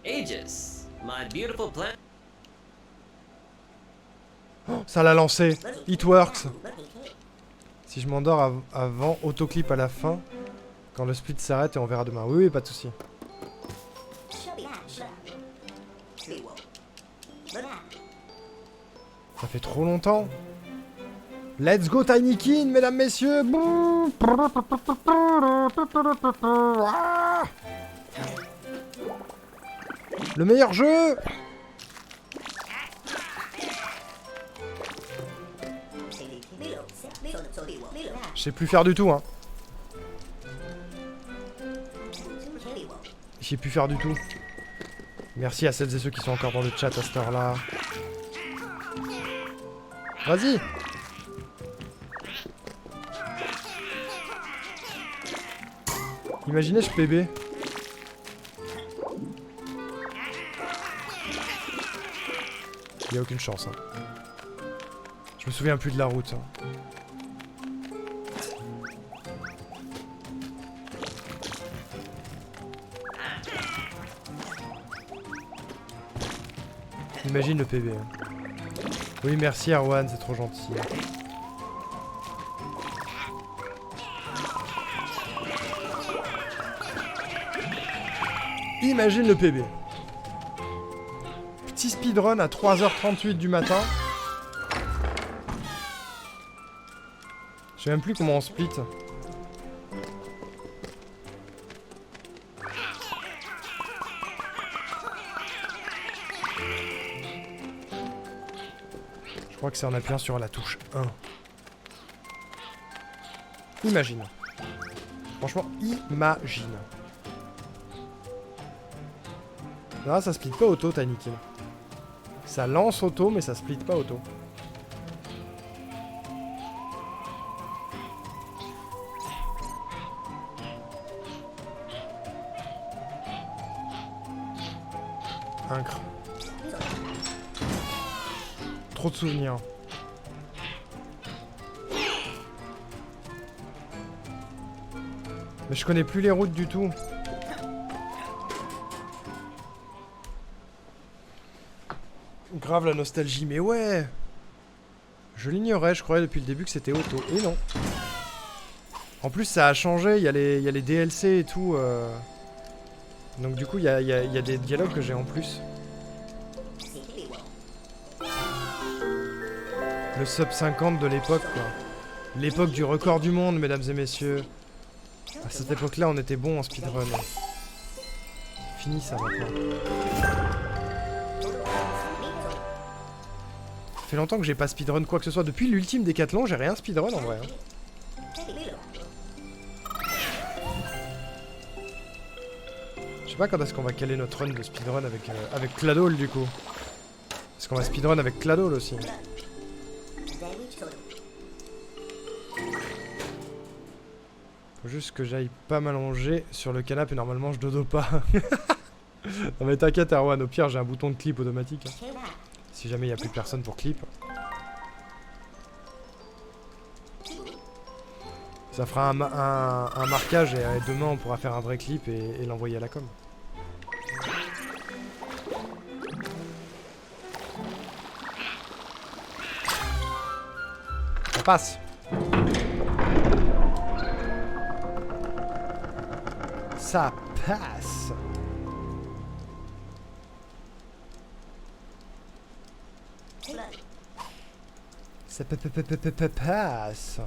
Aegis, my beautiful plan. Oh, ça l'a lancé. It works. Si je m'endors avant, autoclip à la fin. Quand le split s'arrête et on verra demain. Oui, oui, pas de souci. Ça fait trop longtemps. Let's go Tinykin, mesdames, messieurs. Ah, le meilleur jeu. Je sais plus faire du tout, hein. Je sais plus faire du tout. Merci à celles et ceux qui sont encore dans le chat à cette heure-là. Vas-y. Imaginez, je PB. Il y a aucune chance, hein. Je me souviens plus de la route, hein. Imagine le PB. Hein. Oui, merci Arwan, c'est trop gentil. Imagine le PB. Petit speedrun à 3h38 du matin. Je sais même plus comment on split. Je crois que c'est en appuyant sur la touche 1. Imagine. Franchement, imagine. Là, ça split pas auto, Tinykin. Ça lance auto, mais ça split pas auto. Incre. Trop de souvenirs. Mais je connais plus les routes du tout. Grave la nostalgie, mais ouais. Je l'ignorais, je croyais depuis le début que c'était auto. Et non. En plus ça a changé, il y a les DLC et tout. Donc du coup il y a des dialogues que j'ai en plus. Le sub 50 de l'époque quoi. L'époque du record du monde, mesdames et messieurs. À cette époque-là, on était bon en speedrun. Fini ça maintenant. Ça fait longtemps que j'ai pas speedrun quoi que ce soit. Depuis l'ultime décathlon, j'ai rien speedrun en vrai. Hein. Je sais pas quand est-ce qu'on va caler notre run de speedrun avec Cladol du coup. Parce qu'on va speedrun avec Cladol aussi. Faut juste que j'aille pas m'allonger sur le canapé et normalement je dodo pas. Non mais t'inquiète Arwan, au pire j'ai un bouton de clip automatique. Hein. Si jamais il n'y a plus de personne pour clip. Ça fera un marquage et demain on pourra faire un vrai clip et l'envoyer à la com. Ça passe. Ça passe. Ça passe.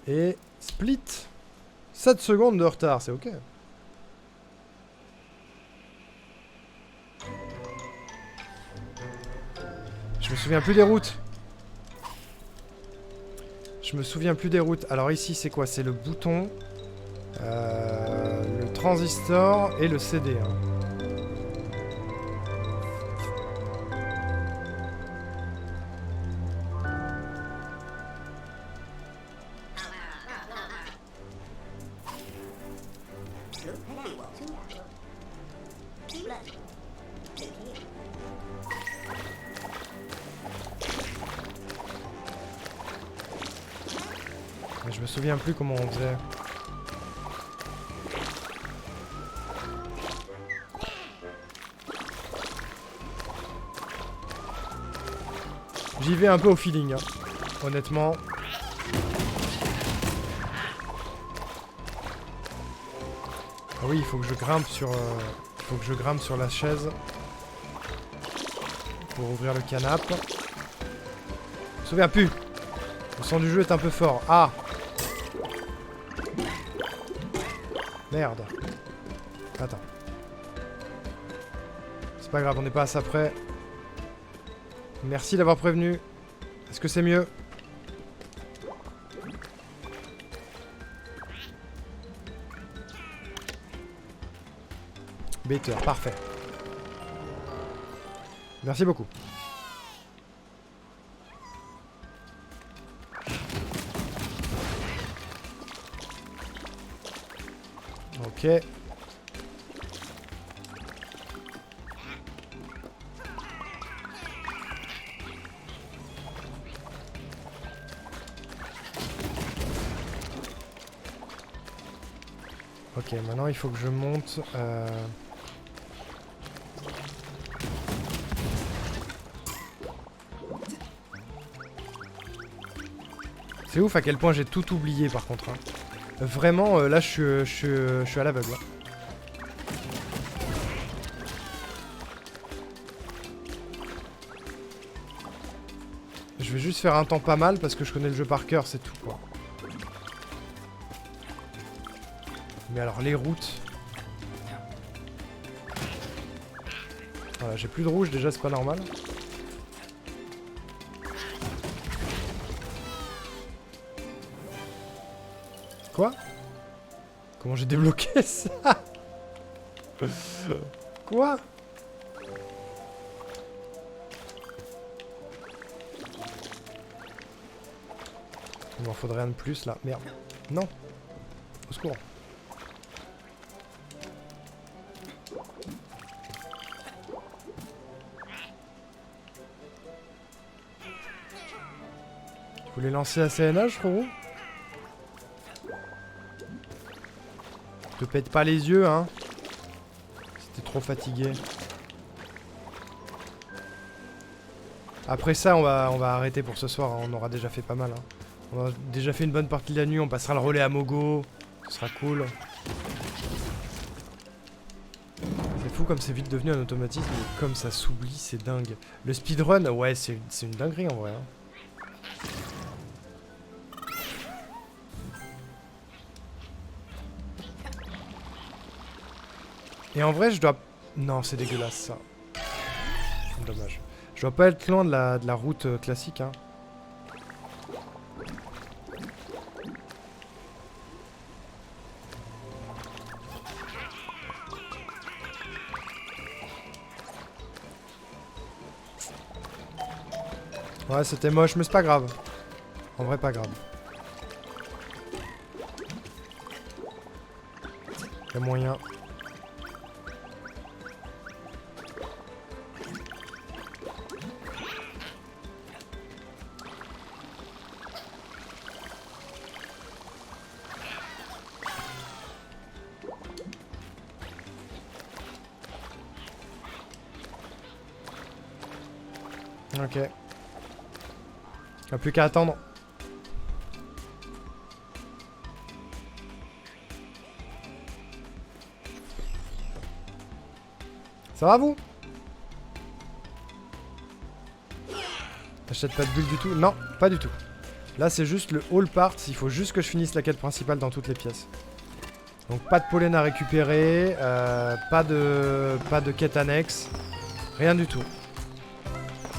Et split. 7 secondes de retard, c'est ok. Je me souviens plus des routes. Je me souviens plus des routes. Alors ici c'est quoi? C'est le bouton, le transistor et le CD. Hein. Je me souviens plus comment on faisait. J'y vais un peu au feeling, hein. Honnêtement. Ah oui, il faut que je grimpe sur... il faut que je grimpe sur la chaise. Pour ouvrir le canapé. Je me souviens plus. Le son du jeu est un peu fort. Ah! Merde. Attends. C'est pas grave, on n'est pas à ça près. Merci d'avoir prévenu. Est-ce que c'est mieux? Better, parfait. Merci beaucoup. Ok. Ok, maintenant il faut que je monte... C'est ouf à quel point j'ai tout oublié par contre. Hein. Vraiment, là je suis à l'aveugle. Je vais juste faire un temps pas mal parce que je connais le jeu par cœur, c'est tout quoi. Mais alors les routes... Voilà, j'ai plus de rouge déjà, c'est pas normal. Quoi? Comment j'ai débloqué ça? Quoi? Il m'en faudrait un de plus là. Merde. Non. Au secours. Tu voulais lancer à CNH, frérot? Te pète pas les yeux, hein. Si t'es trop fatigué. Après ça, on va arrêter pour ce soir. Hein. On aura déjà fait pas mal. Hein. On a déjà fait une bonne partie de la nuit. On passera le relais à Mogo. Ce sera cool. C'est fou comme c'est vite devenu un automatisme. Et comme ça s'oublie, c'est dingue. Le speedrun, ouais, c'est une dinguerie en vrai. Hein. Et en vrai, je dois... Non, c'est dégueulasse, ça. Dommage. Je dois pas être loin de la route classique, hein. Ouais, c'était moche, mais c'est pas grave. En vrai, pas grave. Y'a moyen... Ok. Y'a plus qu'à attendre. Ça va vous? T'achètes pas de bulle du tout? Non, pas du tout. Là c'est juste le all parts, il faut juste que je finisse la quête principale dans toutes les pièces. Donc pas de pollen à récupérer, pas de quête annexe, rien du tout.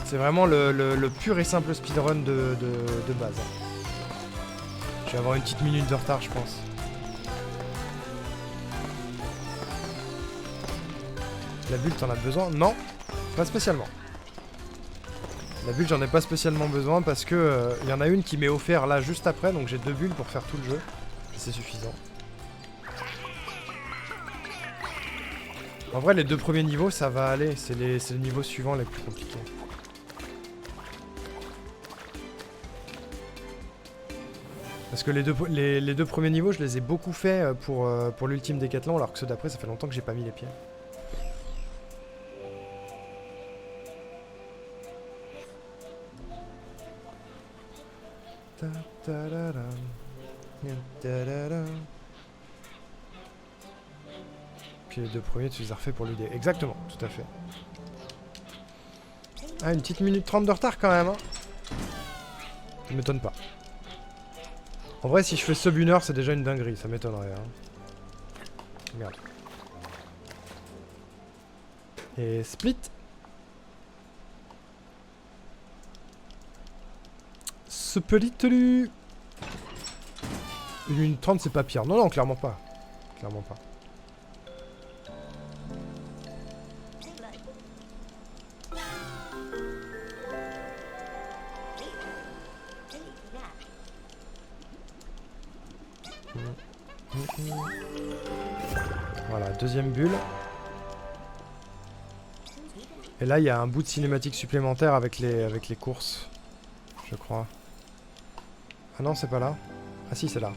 C'est vraiment le pur et simple speedrun de base. Je vais avoir une petite minute de retard je pense. La bulle t'en as besoin? Non, pas spécialement. La bulle j'en ai pas spécialement besoin parce que y en a une qui m'est offerte là juste après, donc j'ai 2 bulles pour faire tout le jeu. Et c'est suffisant. En vrai les 2 premiers niveaux ça va aller, c'est les niveaux suivants les plus compliqués. Parce que les deux premiers niveaux je les ai beaucoup fait pour l'ultime décathlon, alors que ceux d'après ça fait longtemps que j'ai pas mis les pieds. Puis les deux premiers, tu les as refaits pour l'UD. Exactement, tout à fait. Ah, une petite minute 30 de retard quand même. Hein. Ça m'étonne pas. En vrai, si je fais sub 1 heure, c'est déjà une dinguerie. Ça m'étonnerait. Hein. Merde. Et split. Ce petit telu. Une minute 30, c'est pas pire. Non, non, clairement pas. Clairement pas. Voilà, deuxième bulle. Et là, il y a un bout de cinématique supplémentaire avec les courses. Je crois. Ah non, c'est pas là. Ah si, c'est là.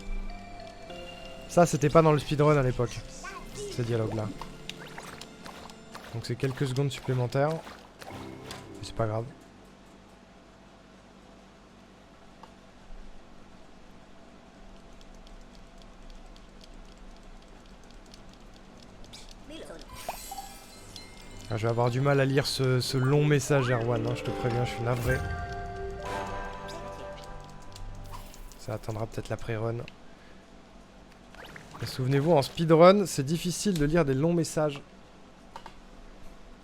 Ça, c'était pas dans le speedrun à l'époque. Ces dialogues-là. Donc c'est quelques secondes supplémentaires. Mais c'est pas grave. Ah, je vais avoir du mal à lire ce long message, Erwan, hein, je te préviens, je suis navré. Ça attendra peut-être la pré-run. Souvenez-vous, en speedrun, c'est difficile de lire des longs messages.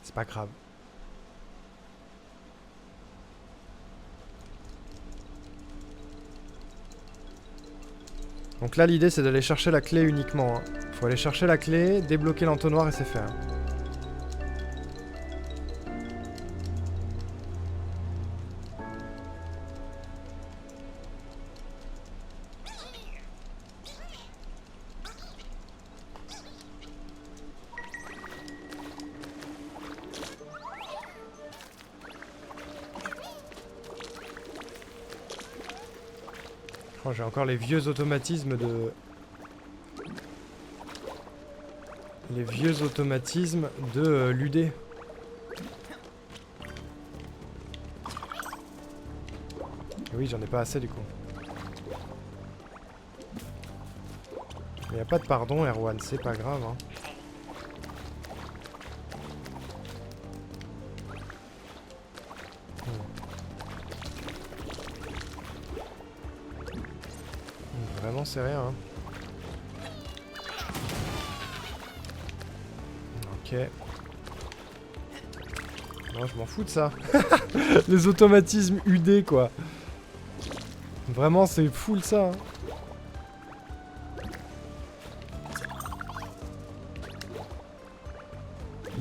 C'est pas grave. Donc là, l'idée, c'est d'aller chercher la clé uniquement. Hein. Faut aller chercher la clé, débloquer l'entonnoir et c'est fait. Hein. Oh, j'ai encore les vieux automatismes de... Les vieux automatismes de l'UD. Et oui, j'en ai pas assez du coup. Il n'y a pas de pardon, Erwan, c'est pas grave. Hein. Vraiment, c'est rien. Hein. Ok. Non, je m'en fous de ça. Les automatismes UD, quoi. Vraiment, c'est full ça. Hein.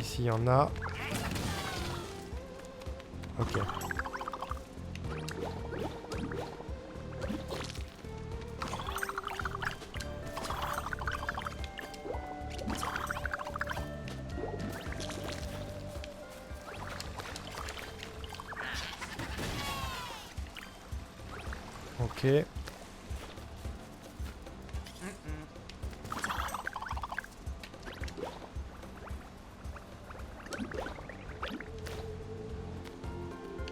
Ici, il y en a. Ok. Ok.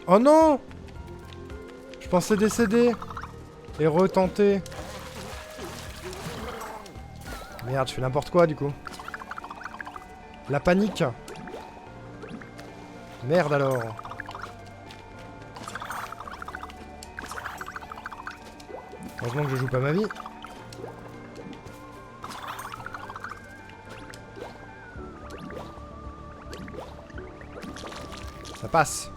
Oh non! Je pensais décéder. Et retenter. Merde, je fais n'importe quoi du coup. La panique. Merde alors. Heureusement que je joue pas ma vie. Ça passe.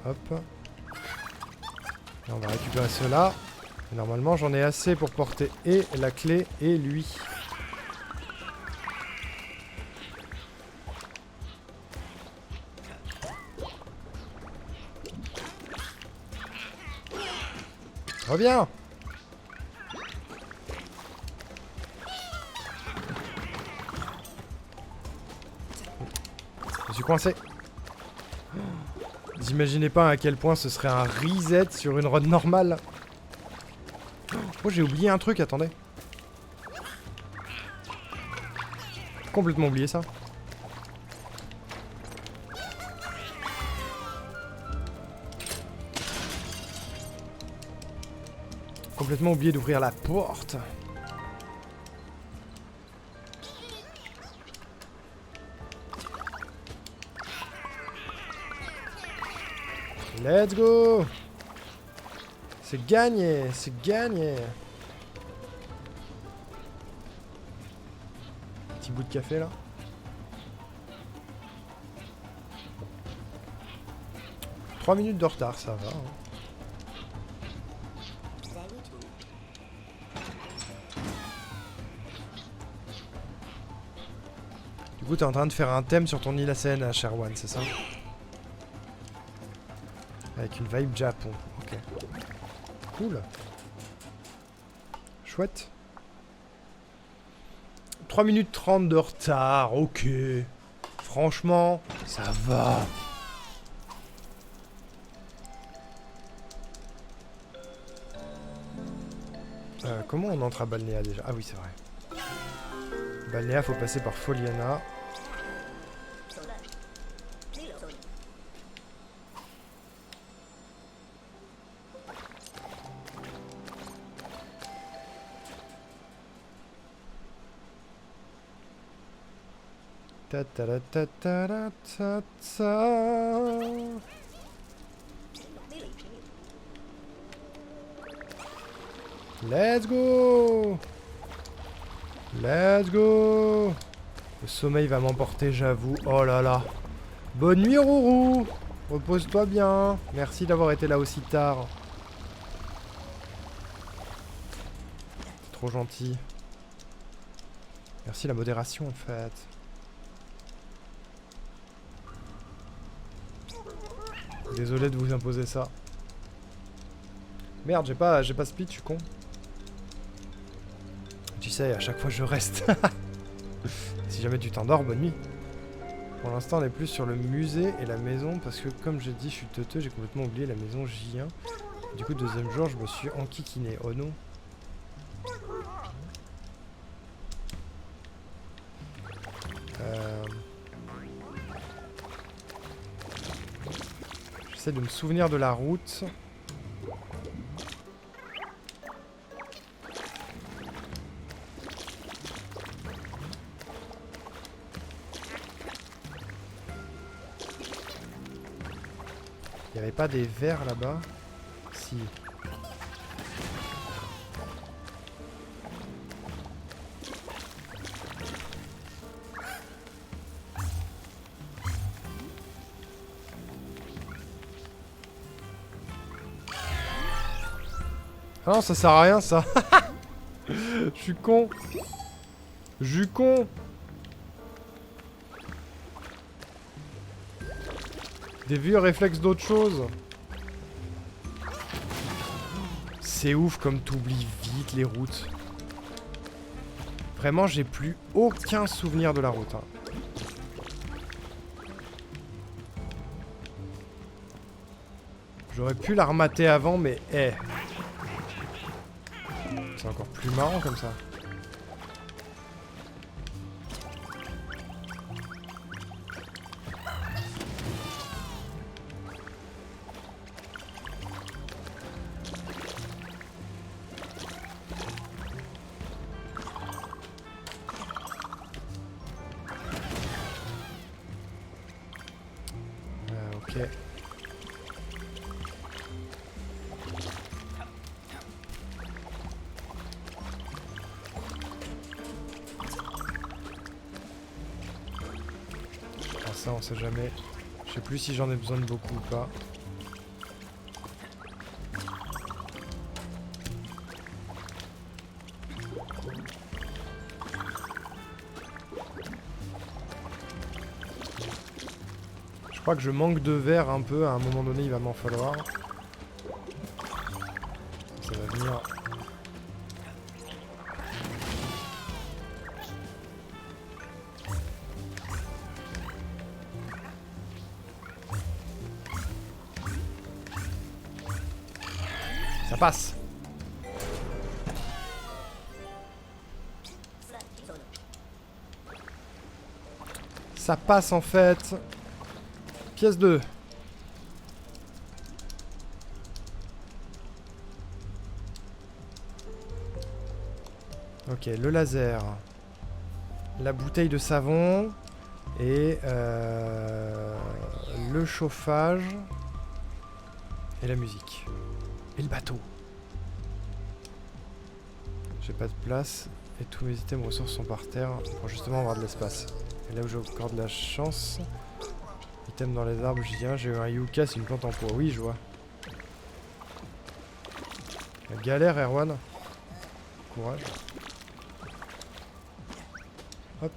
Hop. Et on va récupérer cela. Et normalement, j'en ai assez pour porter et la clé et lui. Reviens! Je suis coincé. Vous imaginez pas à quel point ce serait un reset sur une run normale. Oh, j'ai oublié un truc, attendez. Complètement oublié ça. Complètement oublié d'ouvrir la porte. Let's go! C'est gagné, c'est gagné. Petit bout de café là. « 3 minutes de retard, ça va. Hein. Du coup, t'es en train de faire un thème sur ton île ACN, Sherwan, c'est ça? Avec une vibe Japon, ok. Cool. Chouette. 3 minutes 30 de retard, ok. Franchement, ça va. Comment on entre à Balnéa déjà? Ah oui, c'est vrai. Balnéa, faut passer par Foliana. Ta ta ta ta ta ta ta. Let's go! Let's go! Le sommeil va m'emporter, j'avoue. Oh là là. Bonne nuit, Rourou! Repose-toi bien. Merci d'avoir été là aussi tard. C'est trop gentil. Merci la modération, en fait. Désolé de vous imposer ça. Merde, j'ai pas split, je suis con. Tu sais, à chaque fois je reste. Si jamais tu t'endors, bonne nuit. Pour l'instant, on est plus sur le musée et la maison parce que, comme j'ai dit, je suis teuteux, j'ai complètement oublié la maison J1. Du coup, deuxième jour, je me suis enquiquiné. Oh non. J'essaie de me souvenir de la route. Il n'y avait pas des vers là-bas? Si. Ah non, ça sert à rien ça. Je suis con. Je suis con. Des vieux réflexes d'autre chose. C'est ouf comme t'oublies vite les routes. Vraiment, j'ai plus aucun souvenir de la route. Hein. J'aurais pu la remater avant, mais eh. C'est encore plus marrant comme ça. Ok. Ah, ça, on sait jamais. Je sais plus si j'en ai besoin de beaucoup ou pas. Je crois que je manque de verre un peu, à un moment donné il va m'en falloir. Ça va venir. Ça passe. Ça passe en fait. Pièce 2. Ok, le laser. La bouteille de savon. Et le chauffage. Et la musique. Et le bateau. J'ai pas de place. Et tous mes items ressources sont par terre pour justement avoir de l'espace. Et là où j'accorde la chance. Item dans les arbres, j'y viens. J'ai eu un yucca, c'est une plante en poids. Oui, je vois. La galère, Erwan. Courage. Hop.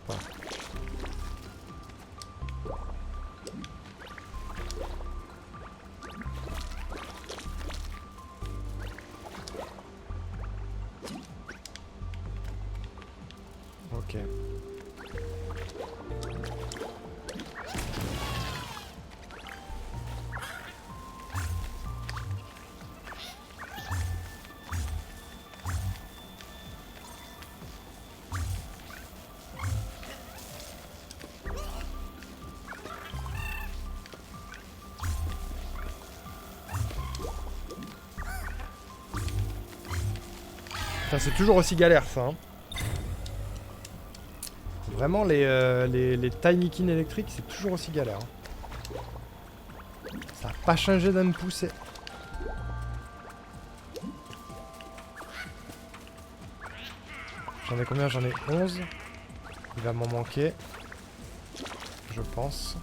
Ok. C'est toujours aussi galère ça. Hein. Vraiment les Tinykin électriques c'est toujours aussi galère. Hein. Ça n'a pas changé d'un pouce. J'en ai combien? J'en ai 11. Il va m'en manquer. Je pense.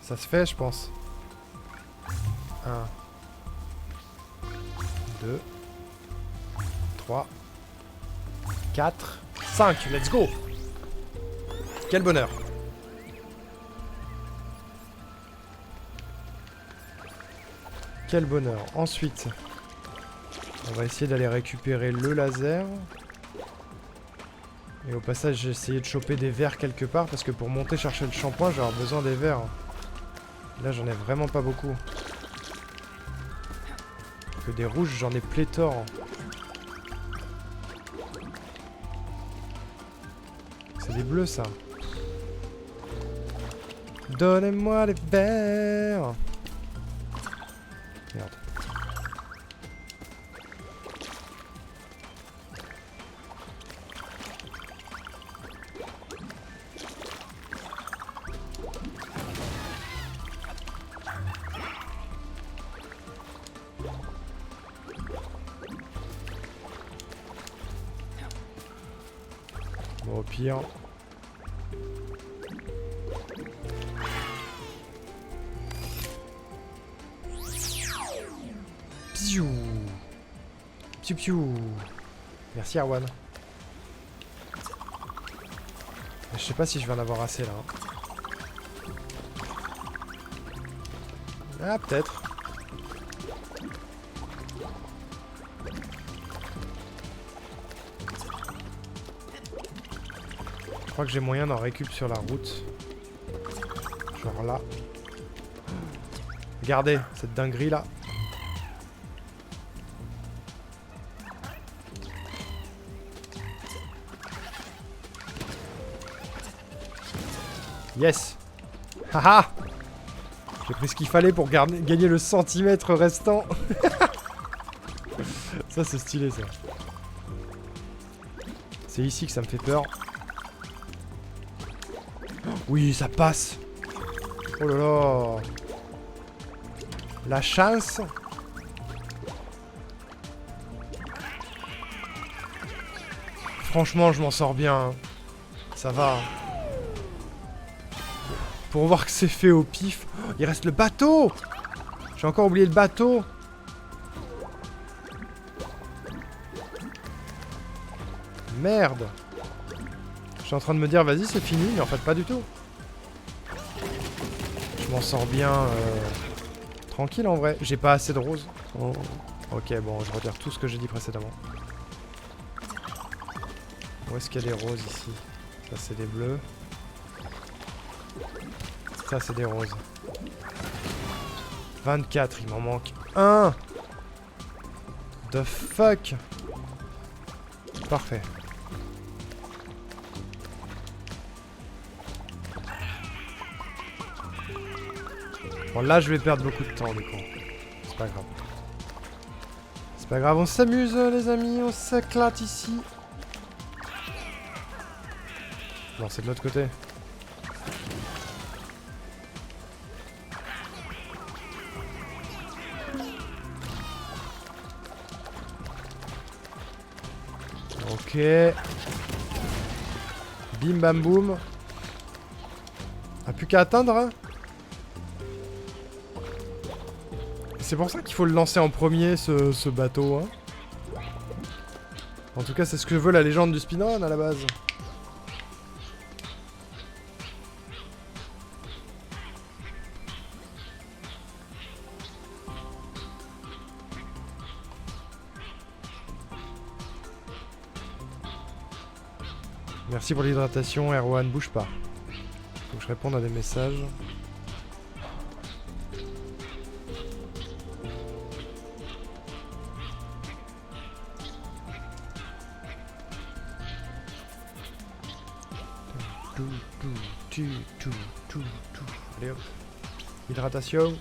Ça se fait, je pense. 1, 2, 3, 4, 5. Let's go! Quel bonheur! Quel bonheur. Ensuite, on va essayer d'aller récupérer le laser. Et au passage, j'ai essayé de choper des verres quelque part parce que pour monter chercher le shampoing, j'ai besoin des verres. Là, j'en ai vraiment pas beaucoup. Que des rouges, j'en ai pléthore. C'est des bleus, ça. Donnez-moi les verres. Merde. Bon, au pire. Piou. Piou piou. Merci Arwan. Je sais pas si je vais en avoir assez là. Ah, peut-être. Je crois que j'ai moyen d'en récup sur la route. Genre là. Regardez cette dinguerie là. Yes. Haha. J'ai pris ce qu'il fallait pour gagner le centimètre restant. Ça c'est stylé ça. C'est ici que ça me fait peur. Oui, ça passe. Oh là là. La chance. Franchement, je m'en sors bien. Ça va. Pour voir que c'est fait au pif. Oh, il reste le bateau. J'ai encore oublié le bateau. Merde. suis en train de me dire, vas-y, c'est fini, mais en fait, pas du tout. Je m'en sors bien tranquille en vrai. J'ai pas assez de roses. Oh. Ok, bon, je retire tout ce que j'ai dit précédemment. Où est-ce qu'il y a des roses ici? Ça, c'est des bleus. Ça, c'est des roses. 24, il m'en manque un. The fuck. Parfait. Bon, là, je vais perdre beaucoup de temps, du coup. C'est pas grave. C'est pas grave, on s'amuse, les amis. On s'éclate ici. Non, c'est de l'autre côté. Ok. Bim bam boum. Ah, plus qu'à atteindre, hein. C'est pour ça qu'il faut le lancer en premier, ce bateau, hein. En tout cas, c'est ce que veut la légende du speedrun à la base. Merci pour l'hydratation, Erwan, bouge pas. Faut que je réponde à des messages. Allez hop. Hydratation.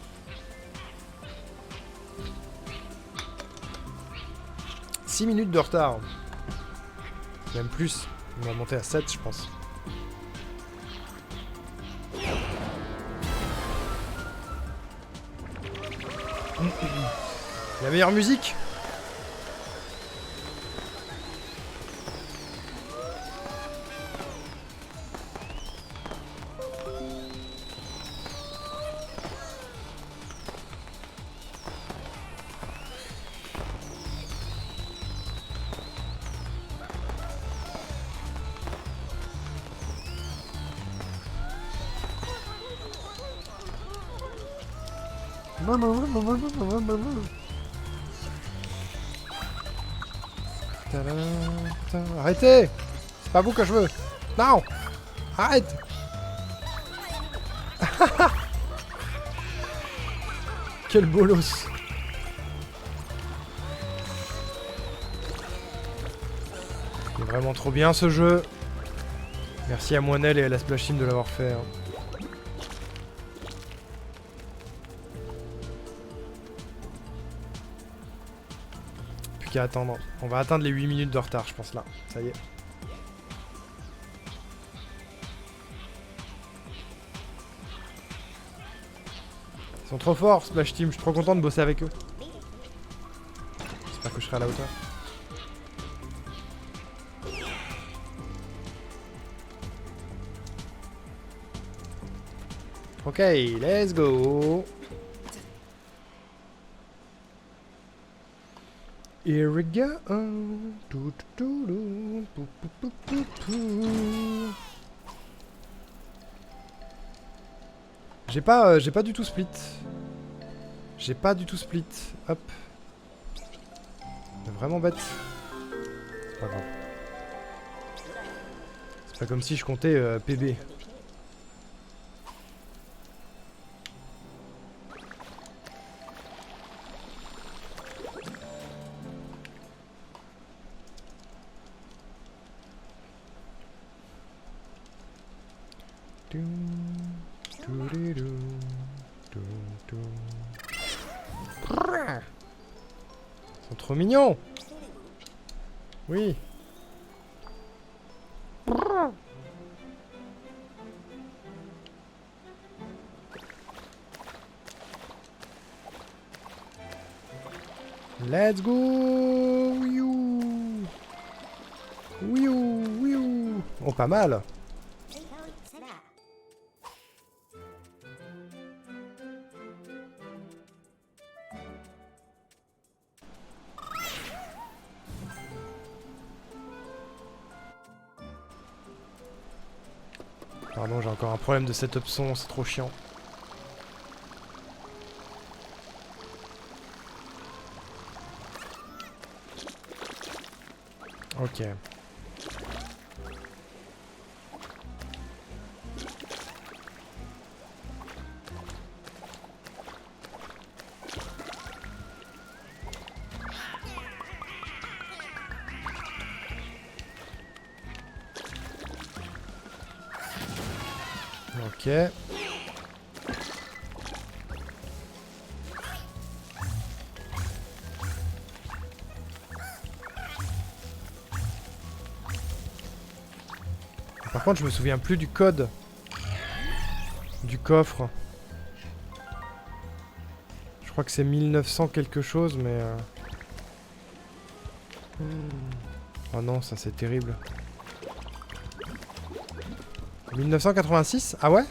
« 6 minutes de retard. Même plus. On va monter à 7, je pense. La meilleure musique. Arrêtez! C'est pas vous que je veux! Non! Arrête! Quel bolos! C'est vraiment trop bien ce jeu! Merci à Moinel et à la Splash Team de l'avoir fait. Hein. Plus qu'à attendre. On va atteindre les 8 minutes de retard, je pense là. Ça y est. Ils sont trop forts, Splash Team. Je suis trop content de bosser avec eux. J'espère que je serai à la hauteur. Ok, let's go. Here we go. J'ai pas du tout split. J'ai pas du tout split. Hop. C'est vraiment bête. C'est pas grave. C'est pas comme si je comptais PB. Ils sont trop mignons. Oui. Let's go. Wiou. Wiou, wiou. Oh, pas mal. Pardon, j'ai encore un problème de setup son, c'est trop chiant. Ok. Ok. Par contre, je me souviens plus du code du coffre. Je crois que c'est 1900 quelque chose, mais... Oh non, ça c'est terrible. 1986? Ah ouais?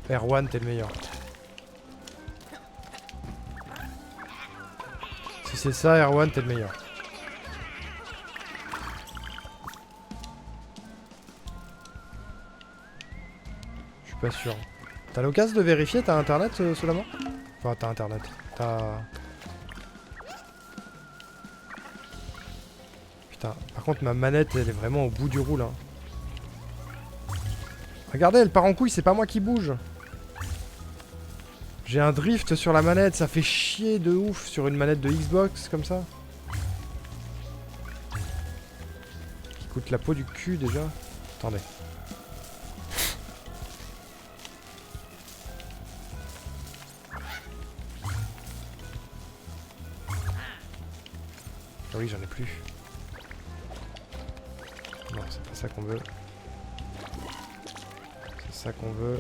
Erwan, t'es le meilleur. Si c'est ça, Erwan, t'es le meilleur. Je suis pas sûr. T'as l'occasion de vérifier? T'as internet sous la main? Enfin, t'as internet. T'as... Putain, par contre ma manette elle est vraiment au bout du roule. Hein. Regardez, elle part en couille, c'est pas moi qui bouge. J'ai un drift sur la manette, ça fait chier de ouf sur une manette de Xbox comme ça. Qui coûte la peau du cul déjà. Attendez. Ah oui, j'en ai plus. Non, c'est pas ça qu'on veut. C'est ça qu'on veut.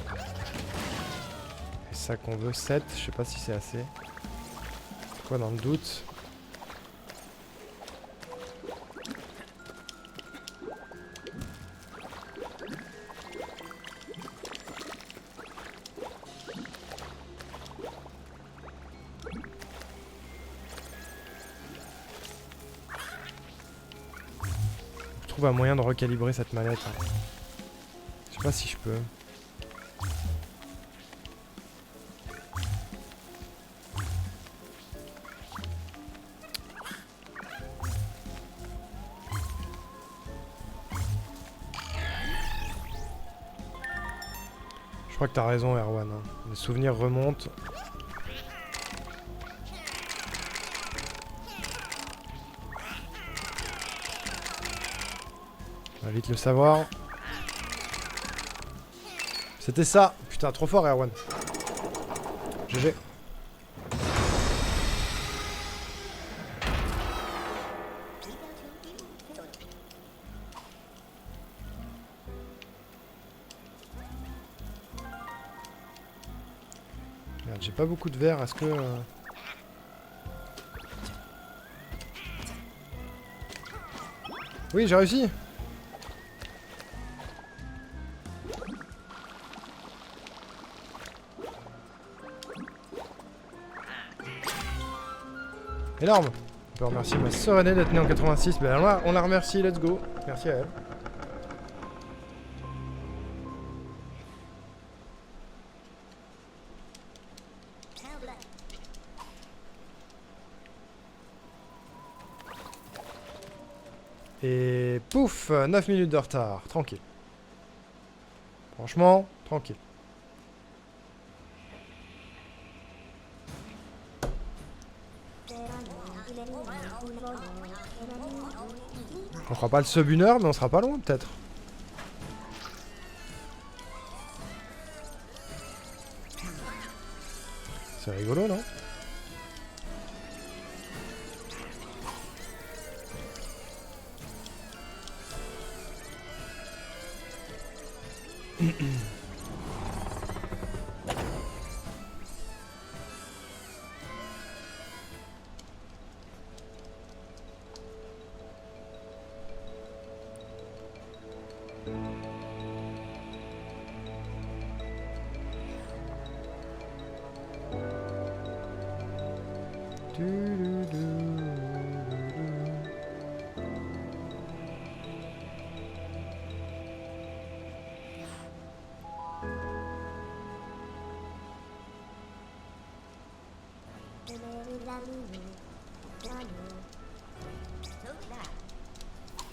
Et ça qu'on veut. 7, je sais pas si c'est assez. C'est quoi dans le doute? Je trouve un moyen de recalibrer cette manette. Hein. Je sais pas si je peux. Je crois que t'as raison, Erwan. Hein. Les souvenirs remontent. On va vite le savoir. C'était ça. Putain, trop fort, Erwan. GG. Merde, j'ai pas beaucoup de verre. Est-ce que... Oui, j'ai réussi. Énorme. On peut remercier ma sœur aînée d'être née en 86. Ben là, on la remercie, let's go. Merci à elle. Et pouf, 9 minutes de retard. Tranquille. Franchement, tranquille. On fera pas le sub 1 heure, mais on sera pas loin peut-être. C'est rigolo, non?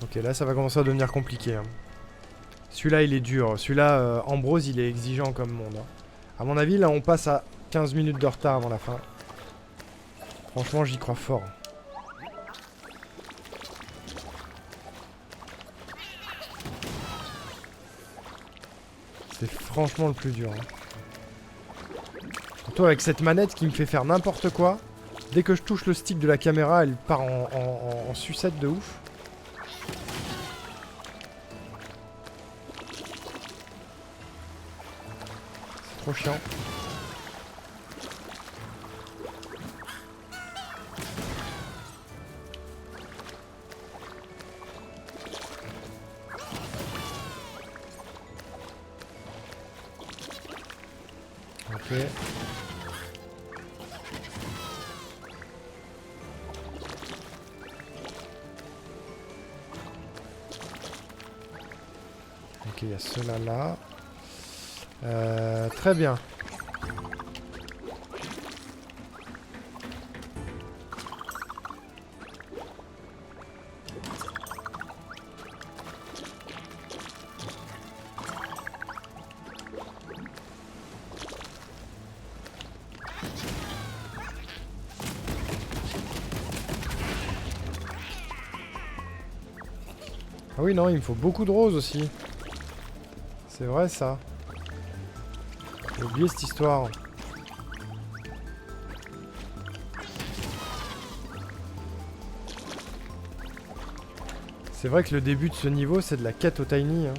Ok, là ça va commencer à devenir compliqué. Hein. Celui-là il est dur. Celui-là, Ambrose, il est exigeant comme monde. Hein. À mon avis, là on passe à 15 minutes de retard avant la fin. Franchement, j'y crois fort. C'est franchement le plus dur. Hein. Surtout avec cette manette qui me fait faire n'importe quoi. Dès que je touche le stick de la caméra, elle part en sucette de ouf. C'est trop chiant. Ok. Ok, il y a ceux-là là. Très bien. Ah oui, non, il me faut beaucoup de roses aussi. C'est vrai ça. J'ai oublié cette histoire. C'est vrai que le début de ce niveau, c'est de la quête au tiny. Hein.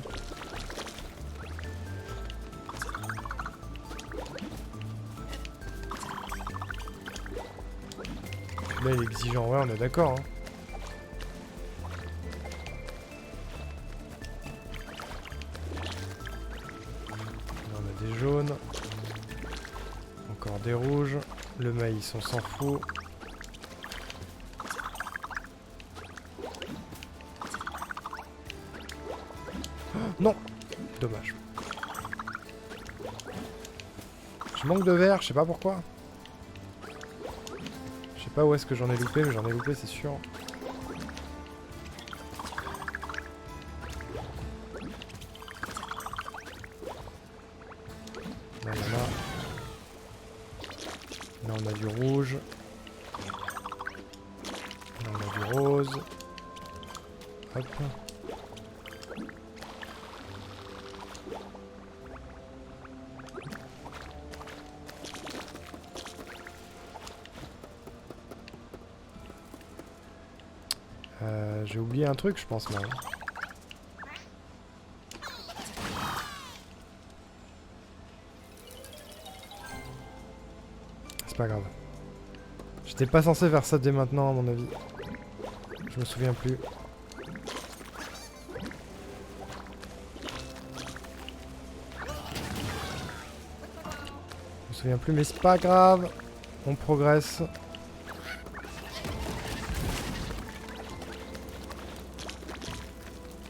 Là, il est exigeant, ouais, on est d'accord. Hein. Des jaunes. Encore des rouges. Le maïs, on s'en fout. Oh, non! Dommage. Je manque de verre, je sais pas pourquoi. Je sais pas où est-ce que j'en ai loupé, mais j'en ai loupé, c'est sûr. Là on a du rouge. Là on a du rose. Hop. J'ai oublié un truc je pense là. C'est pas grave. J'étais pas censé faire ça dès maintenant à mon avis. Je me souviens plus. Je me souviens plus mais c'est pas grave. On progresse.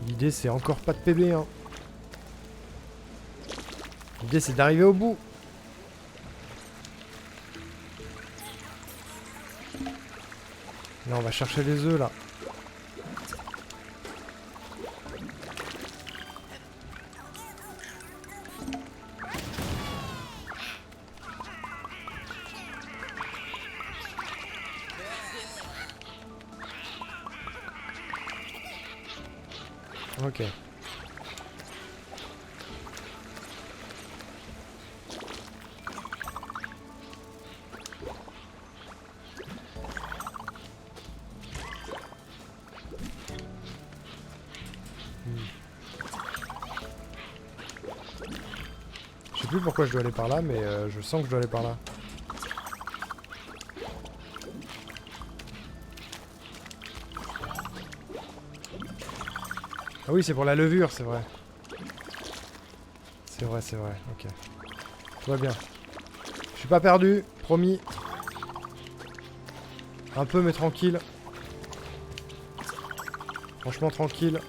L'idée c'est encore pas de PB hein. L'idée c'est d'arriver au bout. Là on va chercher les œufs là. Ok. Je sais plus pourquoi je dois aller par là, mais je sens que je dois aller par là. Ah oui, c'est pour la levure, c'est vrai. C'est vrai, ok. Tout va bien. Je suis pas perdu, promis. Un peu, mais tranquille. Franchement, tranquille.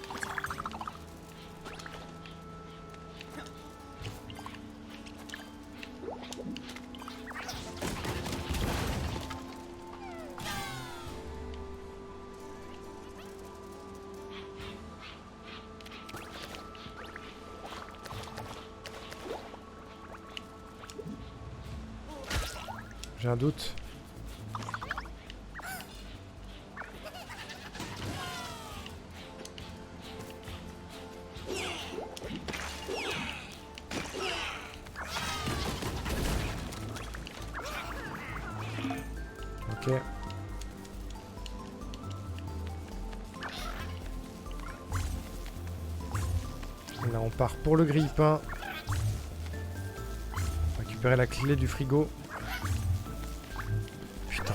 J'ai un doute. Ok. Là on part pour le grille-pain. Récupérer la clé du frigo. Putain.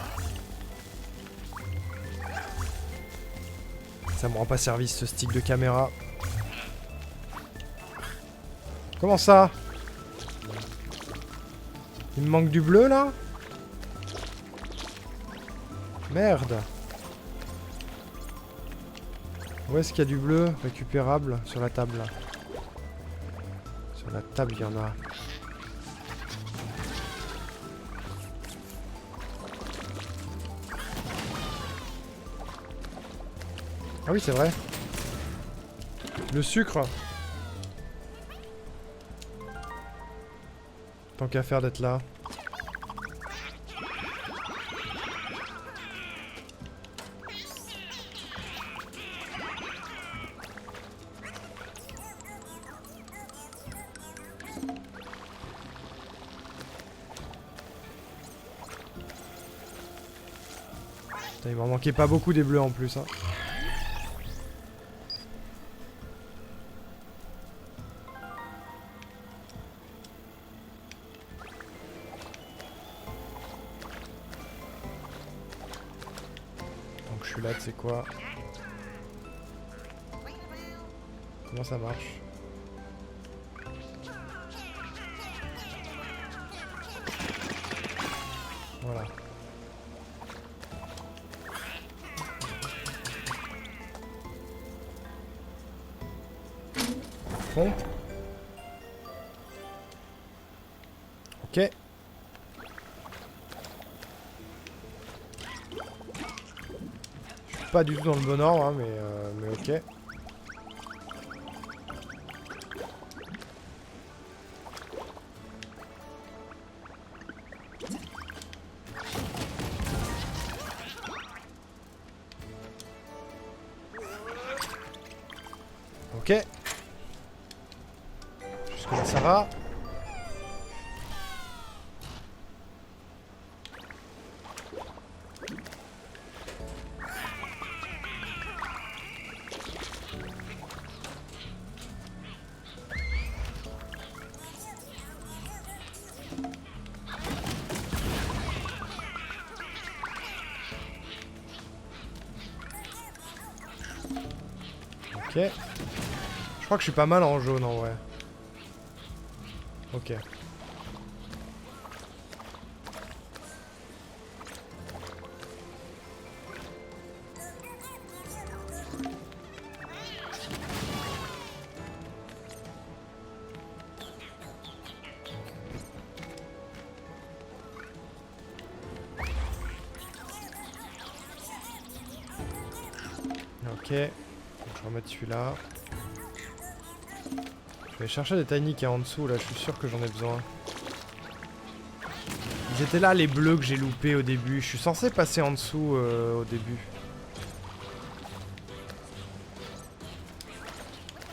Ça me rend pas service ce stick de caméra. Comment ça? Il me manque du bleu là? Merde. Où est-ce qu'il y a du bleu récupérable? Sur la table là. Sur la table il y en a. Ah oui c'est vrai. Le sucre. Tant qu'à faire d'être là. Putain, il m'en manquait pas beaucoup des bleus en plus. Hein. Donc je suis là, tu sais quoi? Comment ça marche? Voilà. Pompe. Ok. Je suis pas du tout dans le bon ordre, hein, mais ok. Ok. Jusque-là, ça va. Ok. Je crois que je suis pas mal en jaune en vrai. Ok. Ok. Donc, je vais remettre celui-là. Je vais chercher des tiny qui est en dessous là, je suis sûr que j'en ai besoin. Ils étaient là les bleus que j'ai loupés au début. Je suis censé passer en dessous au début.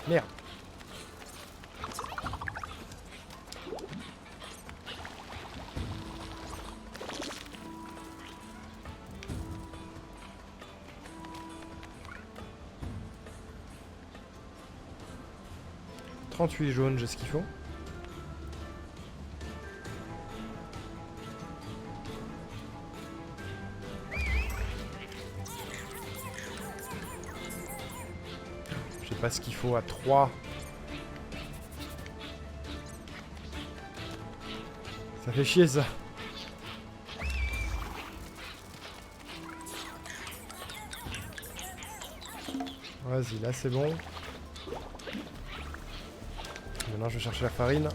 Merde. « 38 jaunes, j'ai ce qu'il faut. » Je sais pas ce qu'il faut à 3. Ça fait chier ça. Vas-y, là c'est bon. Maintenant je vais chercher la farine.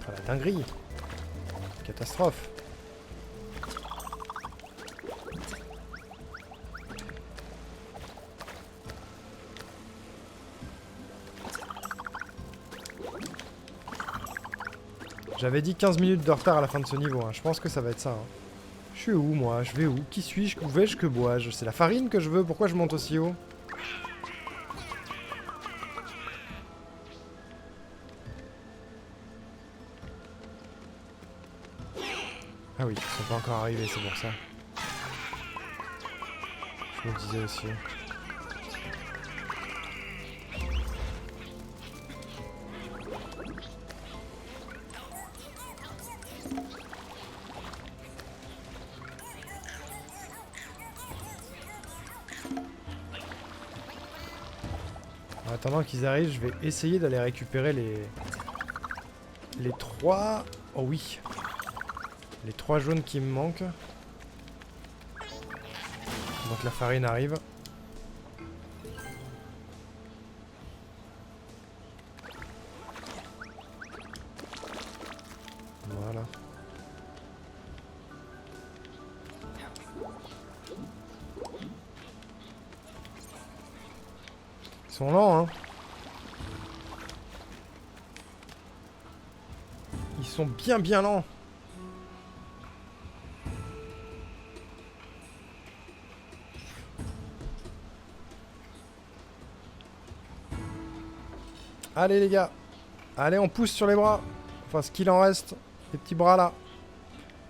Ah, la dinguerie. Catastrophe. J'avais dit 15 minutes de retard à la fin de ce niveau, hein. Je pense que ça va être ça. Hein. Je suis où, moi? Je vais où? Qui suis-je? Où vais-je? Que bois-je? C'est la farine que je veux? Pourquoi je monte aussi haut? Ah oui, ils sont pas encore arrivés, c'est pour ça. Je me disais aussi. En attendant qu'ils arrivent, je vais essayer d'aller récupérer les 3... Oh oui. Les 3 jaunes qui me manquent. Donc la farine arrive. Voilà. Ils sont lents, hein. Ils sont bien lents. Allez les gars. Allez, on pousse sur les bras. Enfin, ce qu'il en reste. Les petits bras là.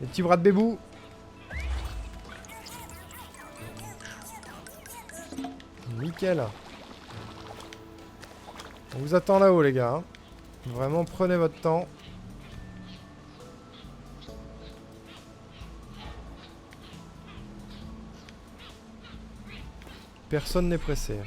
Les petits bras de bébou. Nickel. On vous attend là-haut les gars. Vraiment, prenez votre temps. Personne n'est pressé.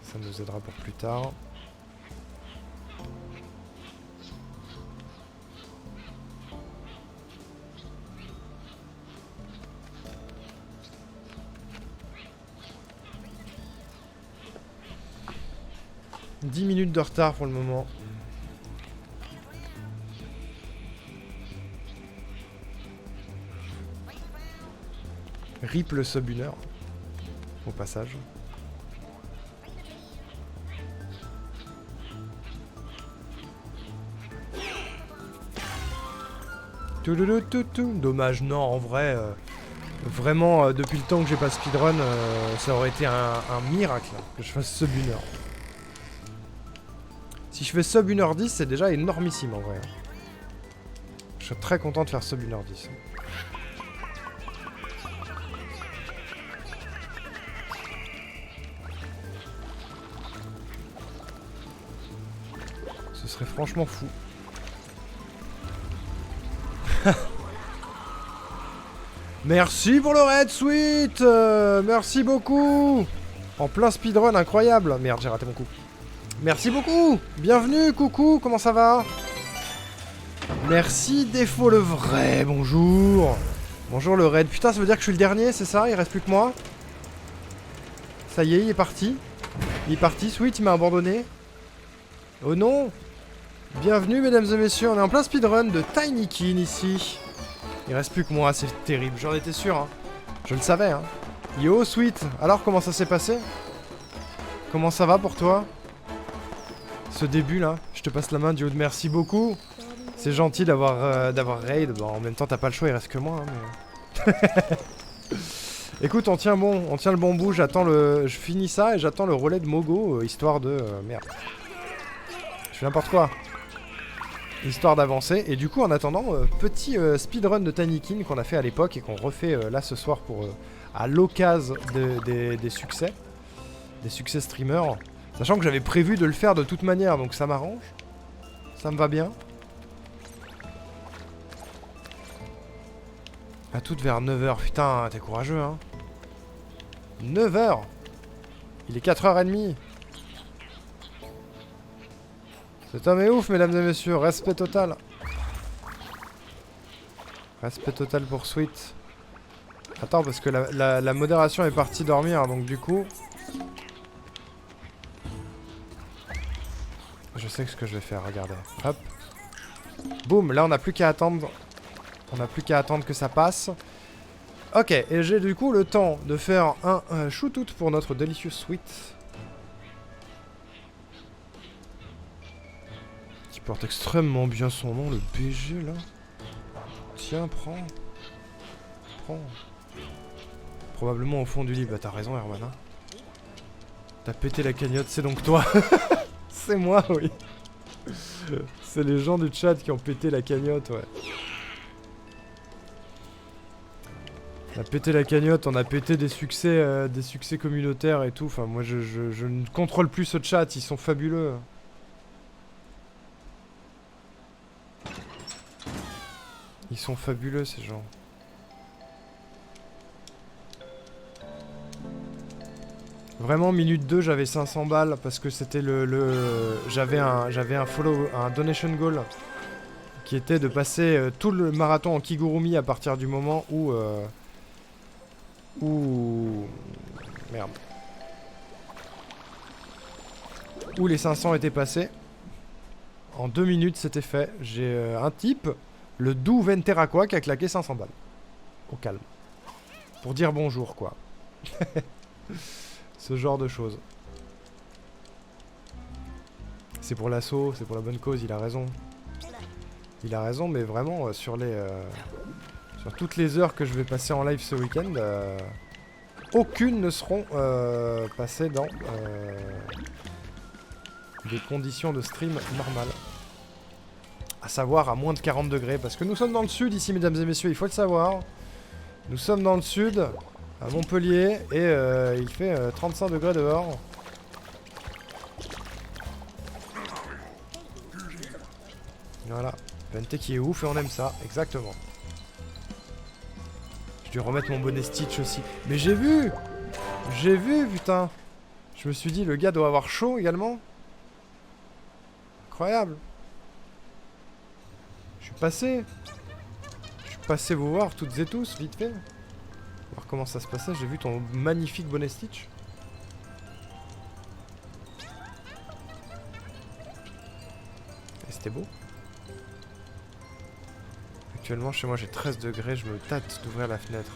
Ça nous aidera pour plus tard. « 10 minutes de retard pour le moment. Rip le sub 1 heure. Au passage. Dommage, non, en vrai, vraiment, depuis le temps que j'ai pas speedrun, ça aurait été un miracle que je fasse sub 1 heure. Si je fais sub 1h10, c'est déjà énormissime en vrai. Je suis très content de faire sub 1h10. Ce serait franchement fou. Merci pour le raid, sweet. Merci beaucoup. En plein speedrun, incroyable. Merde, j'ai raté mon coup. Merci beaucoup. Bienvenue, coucou, comment ça va? Merci, Défaut le vrai, bonjour. Bonjour le raid. Putain, ça veut dire que je suis le dernier, c'est ça? Il reste plus que moi? Ça y est, il est parti. Il est parti, sweet, il m'a abandonné. Oh non. Bienvenue, mesdames et messieurs, on est en plein speedrun de Tinykin ici. Il reste plus que moi, c'est terrible, j'en étais sûr, hein. Je le savais, hein. Yo, sweet, alors comment ça s'est passé? Comment ça va pour toi? Ce début là, je te passe la main du haut de merci beaucoup. C'est gentil d'avoir raid. Bon, en même temps, t'as pas le choix, il reste que moi. Hein, mais... Écoute, on tient le bon bout. Je finis ça et j'attends le relais de Mogo, histoire de merde. Je fais n'importe quoi. Histoire d'avancer. Et du coup, en attendant, petit speedrun de Tinykin qu'on a fait à l'époque et qu'on refait là ce soir pour à l'occasion des succès, streamers. Sachant que j'avais prévu de le faire de toute manière, donc ça m'arrange. Ça me va bien. À toutes vers 9h. Putain, t'es courageux, hein. 9h. Il est 4h30. Cet homme est ouf, mesdames et messieurs. Respect total. Respect total pour Sweet. Attends, parce que la modération est partie dormir, donc du coup... Je sais ce que je vais faire, regardez. Hop. Boum, là on n'a plus qu'à attendre. On n'a plus qu'à attendre que ça passe. Ok, et j'ai du coup le temps de faire un shootout pour notre Delicious Sweet. Qui porte extrêmement bien son nom, le BG là. Tiens, prends. Prends. Probablement au fond du lit. Bah t'as raison Herman. Hein. T'as pété la cagnotte, c'est donc toi. C'est moi, oui. C'est les gens du chat qui ont pété la cagnotte, ouais. On a pété la cagnotte, on a pété des succès communautaires et tout. Enfin, moi, je ne contrôle plus ce chat, ils sont fabuleux. Ils sont fabuleux, ces gens. Vraiment, minute 2, j'avais 500 balles parce que c'était j'avais un follow, un donation goal qui était de passer tout le marathon en Kigurumi à partir du moment où... Merde. Où les 500 étaient passés. En 2 minutes, c'était fait. J'ai un type, le doux Venteraqua, qui a claqué 500 balles. Au calme. Pour dire bonjour, quoi. Ce genre de choses. C'est pour l'assaut, c'est pour la bonne cause, il a raison. Il a raison, mais vraiment, sur toutes les heures que je vais passer en live ce week-end, aucune ne seront passées dans des conditions de stream normales. À savoir à moins de 40 degrés, parce que nous sommes dans le sud ici, mesdames et messieurs, il faut le savoir. Nous sommes dans le sud, à Montpellier, et il fait 35 degrés dehors. Voilà, PNT qui est ouf et on aime ça, exactement. Je vais remettre mon bonnet Stitch aussi. Mais j'ai vu, putain. Je me suis dit, le gars doit avoir chaud également. Incroyable. Je suis passé vous voir toutes et tous, vite fait. Voir comment ça se passait. J'ai vu ton magnifique bonnet Stitch. Et c'était beau. Actuellement, chez moi, j'ai 13 degrés. Je me tâte d'ouvrir la fenêtre.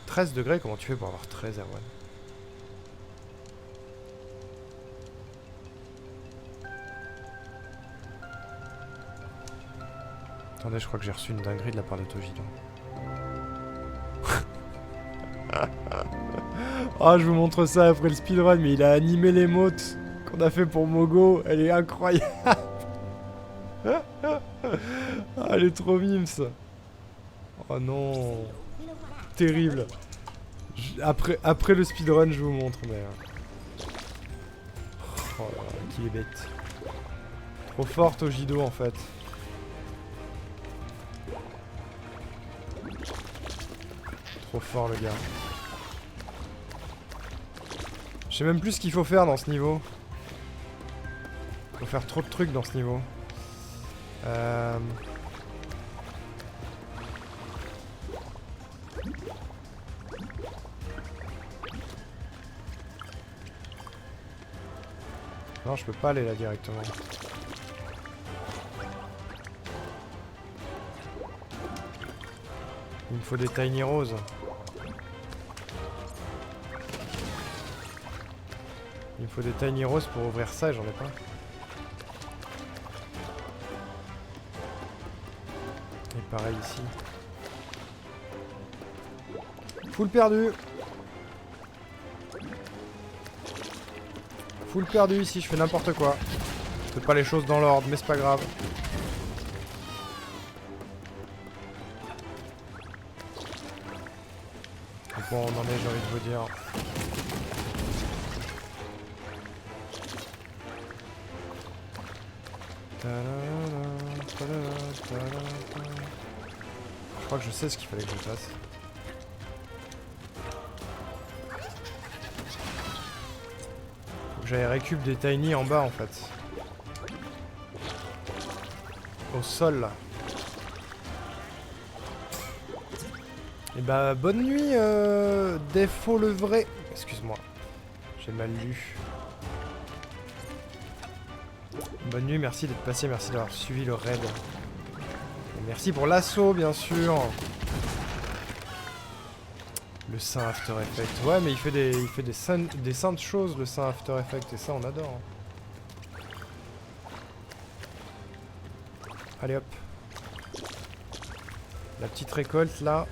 13 degrés, comment tu fais pour avoir 13, Erwan? Attendez, je crois que j'ai reçu une dinguerie de la part de Tojido. Ah, je vous montre ça après le speedrun, mais il a animé l'émote qu'on a fait pour Mogo. Elle est incroyable. Ah, elle est trop mimes. Oh non. Terrible. Après le speedrun, je vous montre, mais... Oh là là, qu'il est bête. Trop forte au Jido, en fait. Trop fort, le gars. Je sais même plus ce qu'il faut faire dans ce niveau. Faut faire trop de trucs dans ce niveau. Non, je peux pas aller là directement. Il me faut des tiny roses. Il me faut des tiny roses pour ouvrir ça et j'en ai pas. Et pareil ici. Full perdu. Full perdu ici, je fais n'importe quoi. Je fais pas les choses dans l'ordre, mais c'est pas grave. Et bon, on en est, j'ai envie de vous dire. Je crois que je sais ce qu'il fallait que je fasse. Faut que j'aille récup des tiny en bas en fait. Au sol là. Et bah bonne nuit défaut le vrai. Excuse-moi. J'ai mal lu. Bonne nuit, merci d'être passé, merci d'avoir suivi le raid. Et merci pour l'assaut, bien sûr. Le saint After Effects. Ouais, mais il fait des saintes choses, le saint After Effects, et ça, on adore. Hein. Allez, hop. La petite récolte, là.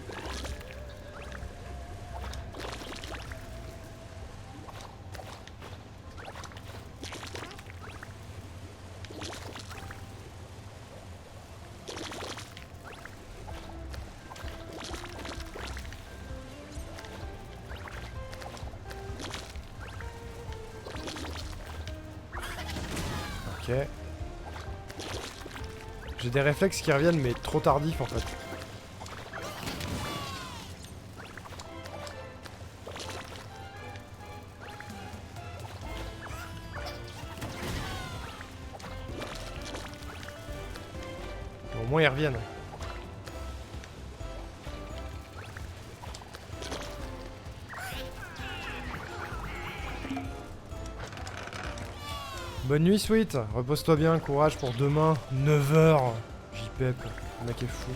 Ok. J'ai des réflexes qui reviennent, mais trop tardifs en fait. Au moins ils reviennent. Bonne nuit, Sweet. Repose-toi bien, courage pour demain, 9h. JPEP, le mec est fou.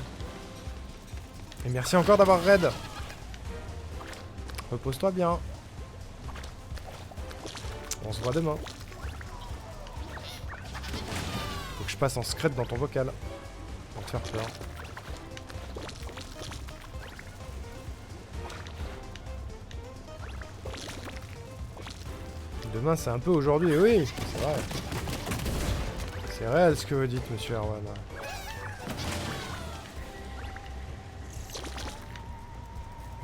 Et merci encore d'avoir raid. Repose-toi bien. On se voit demain. Faut que je passe en secret dans ton vocal. Pour te faire peur. Demain c'est un peu aujourd'hui, oui, c'est vrai. C'est réel ce que vous dites, monsieur Erwan.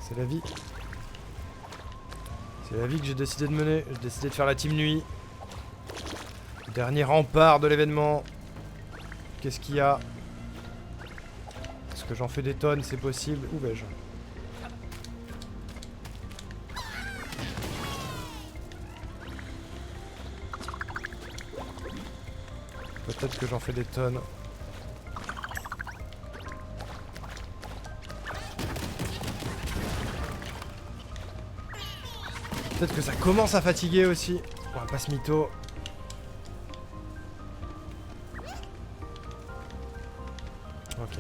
C'est la vie. C'est la vie que j'ai décidé de mener. J'ai décidé de faire la team nuit. Dernier rempart de l'événement. Qu'est-ce qu'il y a? Est-ce que j'en fais des tonnes? C'est possible? Où vais-je? Peut-être que j'en fais des tonnes. Peut-être que ça commence à fatiguer aussi. On va pas se mytho. Ok.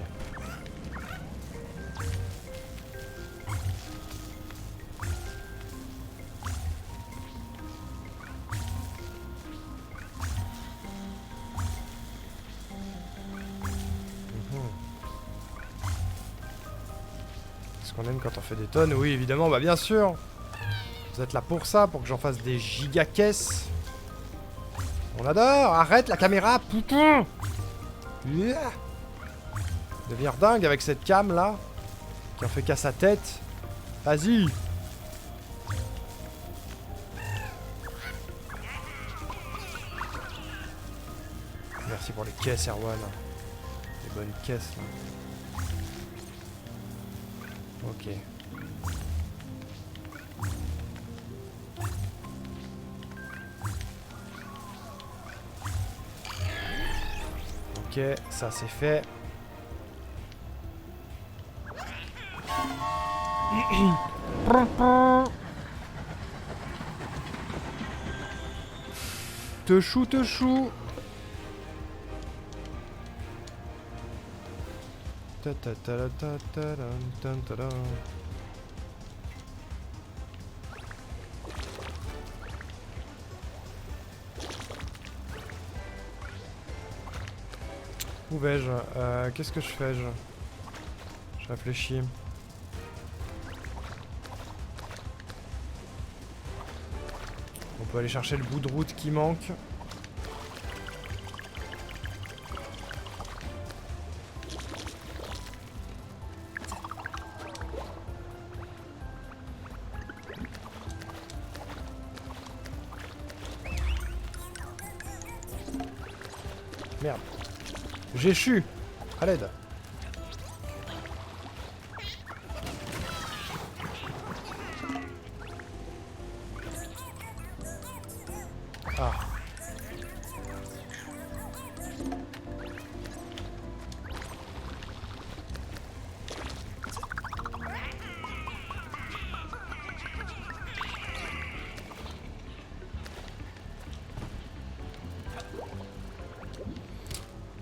Est-ce qu'on aime quand on fait des tonnes? Oui, évidemment, bah bien sûr. Vous êtes là pour ça, pour que j'en fasse des giga-caisses. On adore. Arrête la caméra, putain. Yeah. Devenir dingue avec cette cam là, qui en fait qu'à sa tête. Vas-y. Merci pour les caisses, Erwan. Les bonnes caisses là. Ok. Ok, ça c'est fait. Te chou, te chou. Ta ta ta ta ta ta ta ta. Où vais-je? Qu'est-ce que je fais? Je réfléchis. On peut aller chercher le bout de route qui manque. Merde. J'ai chu. À l'aide. Ah.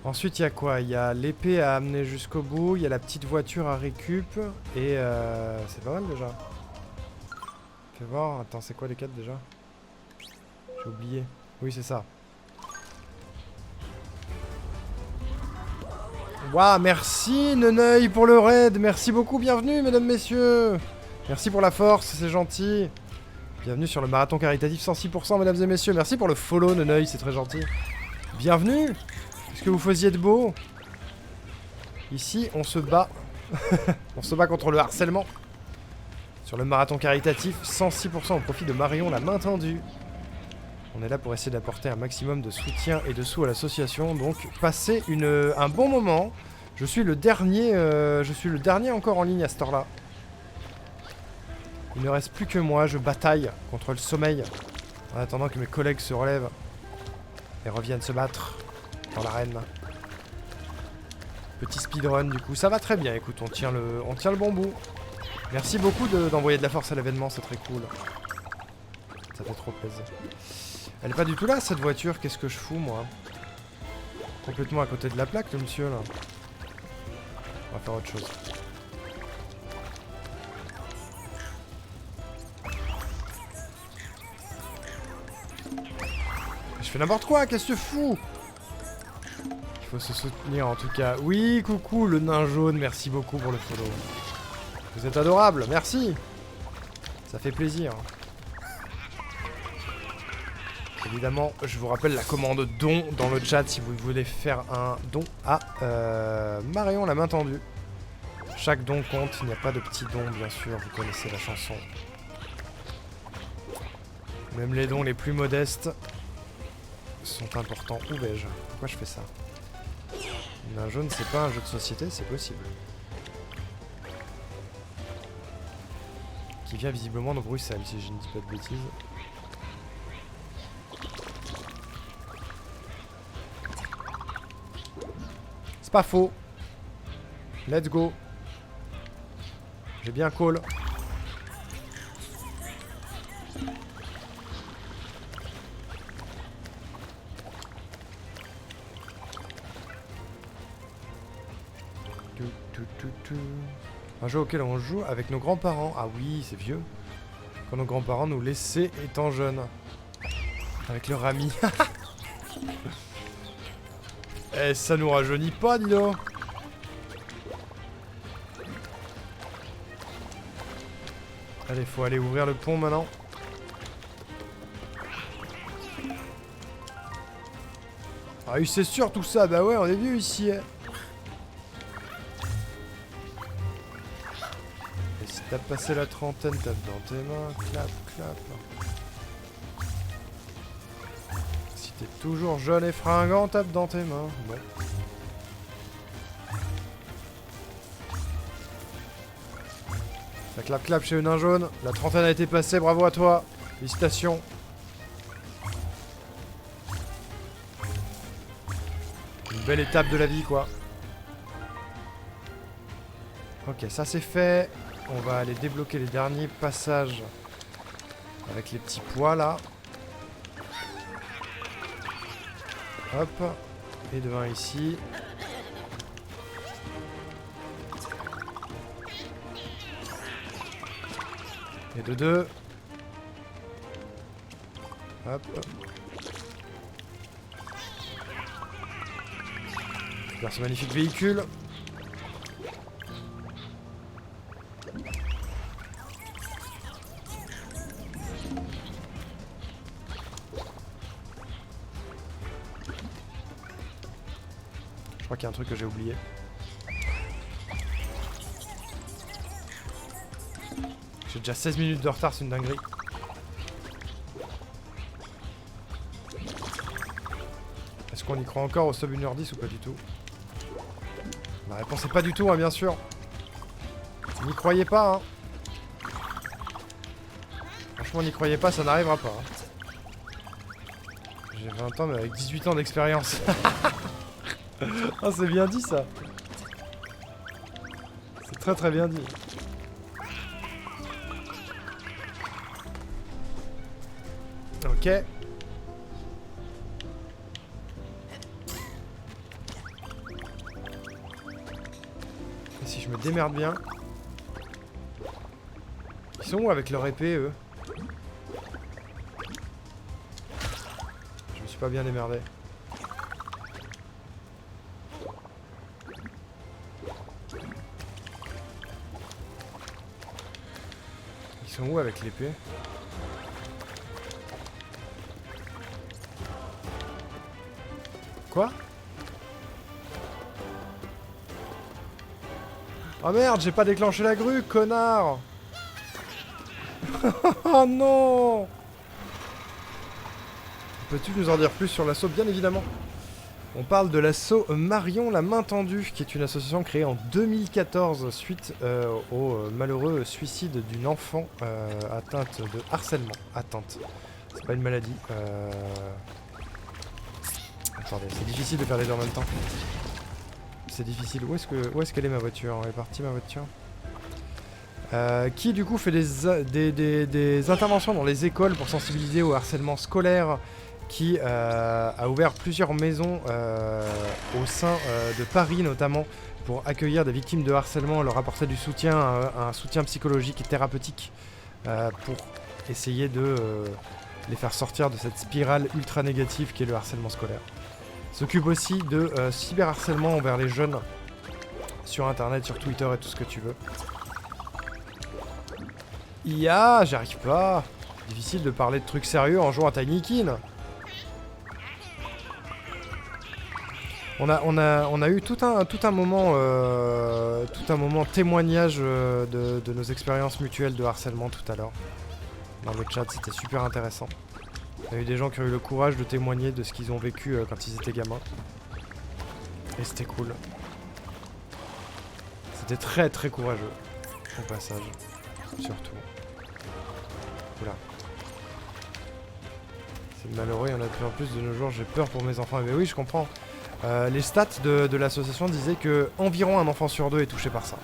Ensuite, il y a quoi? Il y a l'épée à amener jusqu'au bout, il y a la petite voiture à récup, et c'est pas mal déjà. Fais voir. Attends, c'est quoi les 4 déjà? J'ai oublié. Oui, c'est ça. Waouh, merci Neneuil pour le raid. Merci beaucoup, bienvenue mesdames, messieurs. Merci pour la force, c'est gentil. Bienvenue sur le marathon caritatif 106% mesdames et messieurs. Merci pour le follow Neneuil, c'est très gentil. Bienvenue. Qu'est-ce que vous faisiez de beau? Ici, on se bat. On se bat contre le harcèlement. Sur le marathon caritatif 106% au profit de Marion, la main tendue. On est là pour essayer d'apporter un maximum de soutien et de sous à l'association. Donc, passez un bon moment. Je suis le dernier encore en ligne à cette heure-là. Il ne reste plus que moi. Je bataille contre le sommeil. En attendant que mes collègues se relèvent. Et reviennent se battre dans l'arène. Petit speedrun du coup. Ça va très bien. Écoute, on tient le bon bout. Merci beaucoup d'envoyer de la force à l'événement. C'est très cool. Ça fait trop plaisir. Elle est pas du tout là, cette voiture. Qu'est-ce que je fous, moi? Complètement à côté de la plaque, le monsieur, là. On va faire autre chose. Je fais n'importe quoi, qu'est-ce que tu fous? Il faut se soutenir, en tout cas. Oui, coucou, le nain jaune, merci beaucoup pour le follow. Vous êtes adorable, merci. Ça fait plaisir. Évidemment, je vous rappelle la commande don dans le chat si vous voulez faire un don à Marion la main tendue. Chaque don compte, il n'y a pas de petit don bien sûr, vous connaissez la chanson. Même les dons les plus modestes sont importants. Où vais-je? Pourquoi je fais ça? Un jaune, c'est pas un jeu de société, c'est possible. Qui vient visiblement de Bruxelles, si je ne dis pas de bêtises. C'est pas faux. Let's go. J'ai bien call. Un jeu auquel on joue avec nos grands-parents. Ah oui, c'est vieux. Quand nos grands-parents nous laissaient étant jeunes. Avec leur ami. Eh, ça nous rajeunit pas, dis donc. Allez, faut aller ouvrir le pont maintenant. Ah oui, c'est sûr tout ça. Bah ouais, on est vieux ici. Et si t'as passé la trentaine, tape dans tes mains. Clap, clap. Si t'es toujours jeune et fringant, tape dans tes mains. Bon. Ça clap clap chez le nain jaune. La trentaine a été passée, bravo à toi. Félicitations. Une belle étape de la vie, quoi. Ok, ça c'est fait. On va aller débloquer les derniers passages avec les petits pois là. Hop. Et devant ici. Et de deux. Hop. Super ce magnifique véhicule. Je crois qu'il y a un truc que j'ai oublié. J'ai déjà 16 minutes de retard, c'est une dinguerie. Est-ce qu'on y croit encore au sub 1h10 ou pas du tout? La réponse est pas du tout, hein, bien sûr. N'y croyez pas, hein. Franchement, n'y croyez pas, ça n'arrivera pas. Hein. J'ai 20 ans, mais avec 18 ans d'expérience. Ah, c'est bien dit, ça. C'est très très bien dit. Ok. Et si je me démerde bien. Ils sont où avec leur épée, eux? suis pas bien démerdé. Ils sont où avec l'épée? Quoi? Oh merde, j'ai pas déclenché la grue, connard. Oh non. Peux-tu nous en dire plus sur l'assaut? Bien évidemment. On parle de l'assaut Marion la main tendue, qui est une association créée en 2014 suite au malheureux suicide d'une enfant atteinte de harcèlement. Atteinte. C'est pas une maladie. Attendez, c'est difficile de faire les deux en même temps. C'est difficile. Où est-ce qu'elle est ma voiture? Elle est partie ma voiture. Qui du coup fait des interventions dans les écoles pour sensibiliser au harcèlement scolaire, qui a ouvert plusieurs maisons au sein de Paris notamment pour accueillir des victimes de harcèlement, leur apporter du soutien, un soutien psychologique et thérapeutique pour essayer de les faire sortir de cette spirale ultra négative qui est le harcèlement scolaire. S'occupe aussi de cyberharcèlement envers les jeunes sur internet, sur Twitter et tout ce que tu veux. IA, j'arrive pas. Difficile de parler de trucs sérieux en jouant à Tinykin. On a eu tout un moment témoignage de nos expériences mutuelles de harcèlement tout à l'heure. Dans le chat, c'était super intéressant. Il y a eu des gens qui ont eu le courage de témoigner de ce qu'ils ont vécu quand ils étaient gamins. Et c'était cool. C'était très très courageux, au passage. Surtout. Oula. C'est malheureux, il y en a de plus en plus de nos jours, j'ai peur pour mes enfants. Mais oui, je comprends. Les stats de l'association disaient que environ un enfant sur deux est touché par ça.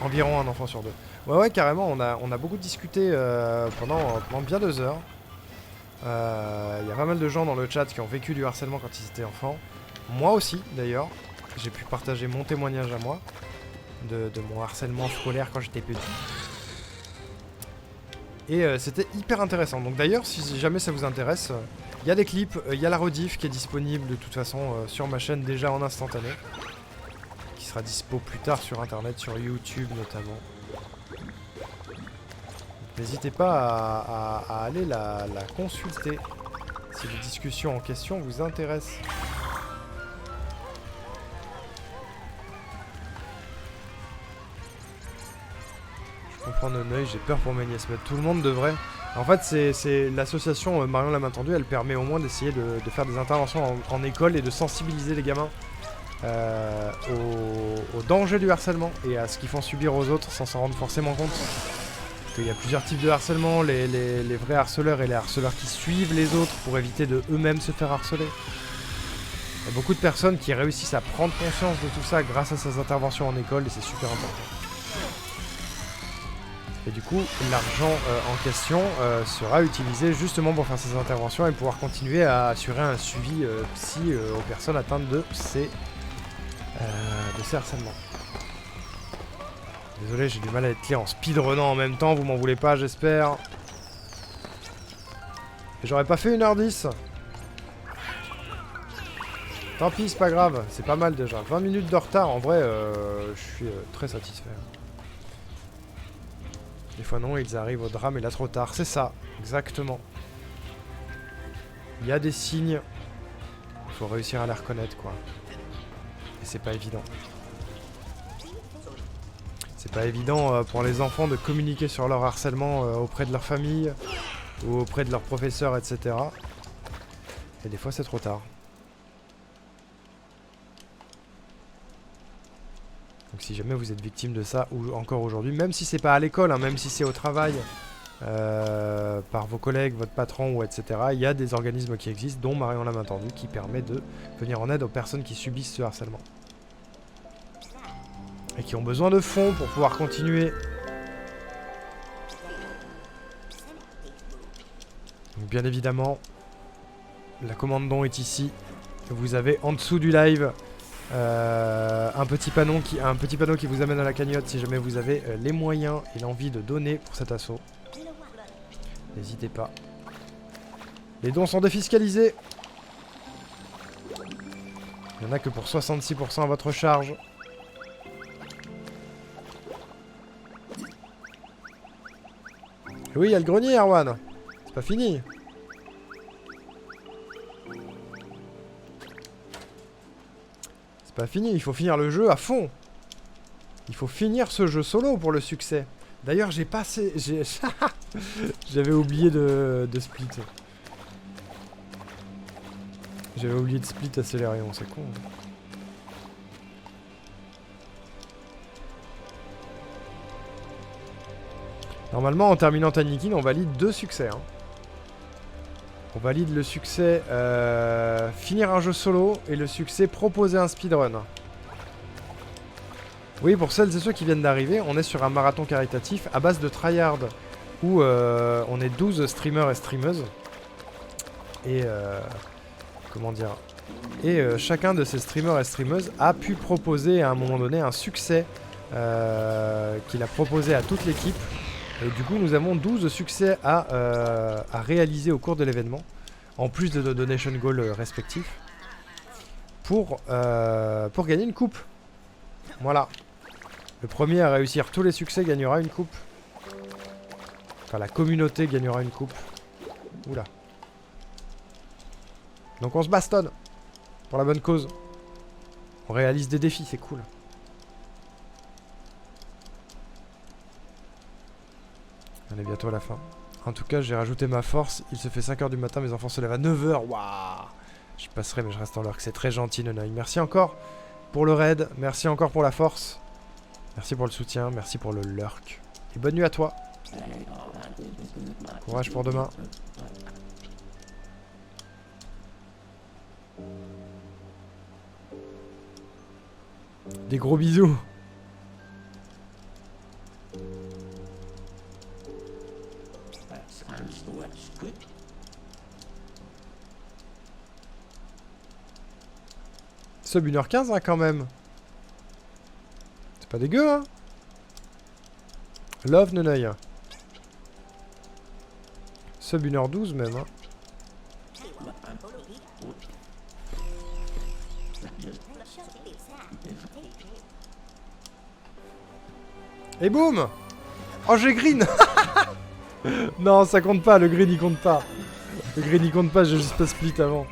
Environ un enfant sur deux. Ouais, carrément, on a beaucoup discuté pendant bien 2 heures. Il y a pas mal de gens dans le chat qui ont vécu du harcèlement quand ils étaient enfants. Moi aussi, d'ailleurs. J'ai pu partager mon témoignage à moi de mon harcèlement scolaire quand j'étais petit. Et c'était hyper intéressant. Donc d'ailleurs, si jamais ça vous intéresse, il y a des clips, il y a la rediff qui est disponible de toute façon sur ma chaîne déjà en instantané. Qui sera dispo plus tard sur internet, sur YouTube notamment. N'hésitez pas à aller la consulter si les discussions en question vous intéressent. Je comprends Nonoeil, j'ai peur pour mes nièces, mais tout le monde devrait. En fait, c'est l'association Marion la main tendue, elle permet au moins d'essayer de faire des interventions en école et de sensibiliser les gamins au danger du harcèlement et à ce qu'ils font subir aux autres sans s'en rendre forcément compte. Parce qu'il y a plusieurs types de harcèlement, les vrais harceleurs et les harceleurs qui suivent les autres pour éviter de eux-mêmes se faire harceler. Il y a beaucoup de personnes qui réussissent à prendre conscience de tout ça grâce à ces interventions en école et c'est super important. Et du coup, l'argent en question sera utilisé justement pour faire ces interventions et pouvoir continuer à assurer un suivi psy aux personnes atteintes de ces harcèlements. Désolé, j'ai du mal à être clair en speedrunnant en même temps, vous m'en voulez pas, j'espère. Et j'aurais pas fait 1h10. Tant pis, c'est pas grave, c'est pas mal déjà. 20 minutes de retard, en vrai, je suis très satisfait. Des fois non, ils arrivent au drame et là trop tard. C'est ça, exactement. Il y a des signes. Il faut réussir à les reconnaître, quoi. Et c'est pas évident. C'est pas évident pour les enfants de communiquer sur leur harcèlement auprès de leur famille ou auprès de leurs professeurs, etc. Et des fois c'est trop tard. Donc si jamais vous êtes victime de ça, ou encore aujourd'hui, même si c'est pas à l'école, hein, même si c'est au travail, par vos collègues, votre patron, ou etc., il y a des organismes qui existent, dont Marion la main tendue, qui permet de venir en aide aux personnes qui subissent ce harcèlement. Et qui ont besoin de fonds pour pouvoir continuer. Donc bien évidemment, la commande don est ici. Vous avez en dessous du live un petit panneau qui vous amène à la cagnotte si jamais vous avez les moyens et l'envie de donner pour cet assaut. N'hésitez pas. Les dons sont défiscalisés. Il n'y en a que pour 66% à votre charge. Et oui, il y a le grenier, Erwan. C'est pas fini. C'est pas fini, il faut finir le jeu à fond. Il faut finir ce jeu solo pour le succès. D'ailleurs, j'ai passé... J'avais oublié de split. J'avais oublié de split Accélérion, c'est con. Normalement, en terminant Tanikin, on valide 2 succès. Hein. On valide le succès finir un jeu solo et le succès proposer un speedrun. Oui, pour celles et ceux qui viennent d'arriver, on est sur un marathon caritatif à base de tryhard où on est 12 streamers et streameuses. Et comment dire, et chacun de ces streamers et streameuses a pu proposer à un moment donné un succès qu'il a proposé à toute l'équipe. Et du coup, nous avons 12 succès à réaliser au cours de l'événement, en plus de nos donation goals respectifs, pour gagner une coupe. Voilà. Le premier à réussir tous les succès gagnera une coupe. Enfin, la communauté gagnera une coupe. Oula. Donc on se bastonne. Pour la bonne cause. On réalise des défis, c'est cool. On est bientôt à la fin. En tout cas, j'ai rajouté ma force. Il se fait 5h du matin, mes enfants se lèvent à 9h. Waouh! J'y passerai, mais je reste en lurk. C'est très gentil, Nonoï. Merci encore pour le raid. Merci encore pour la force. Merci pour le soutien. Merci pour le lurk. Et bonne nuit à toi. Courage pour demain. Des gros bisous. Sub 1h15 hein, quand même. C'est pas dégueu hein. Love Nonoï. Sub 1h12 même hein. Et boum. Oh j'ai green. Non ça compte pas, le green il compte pas. Le green il compte pas, j'ai juste pas split avant.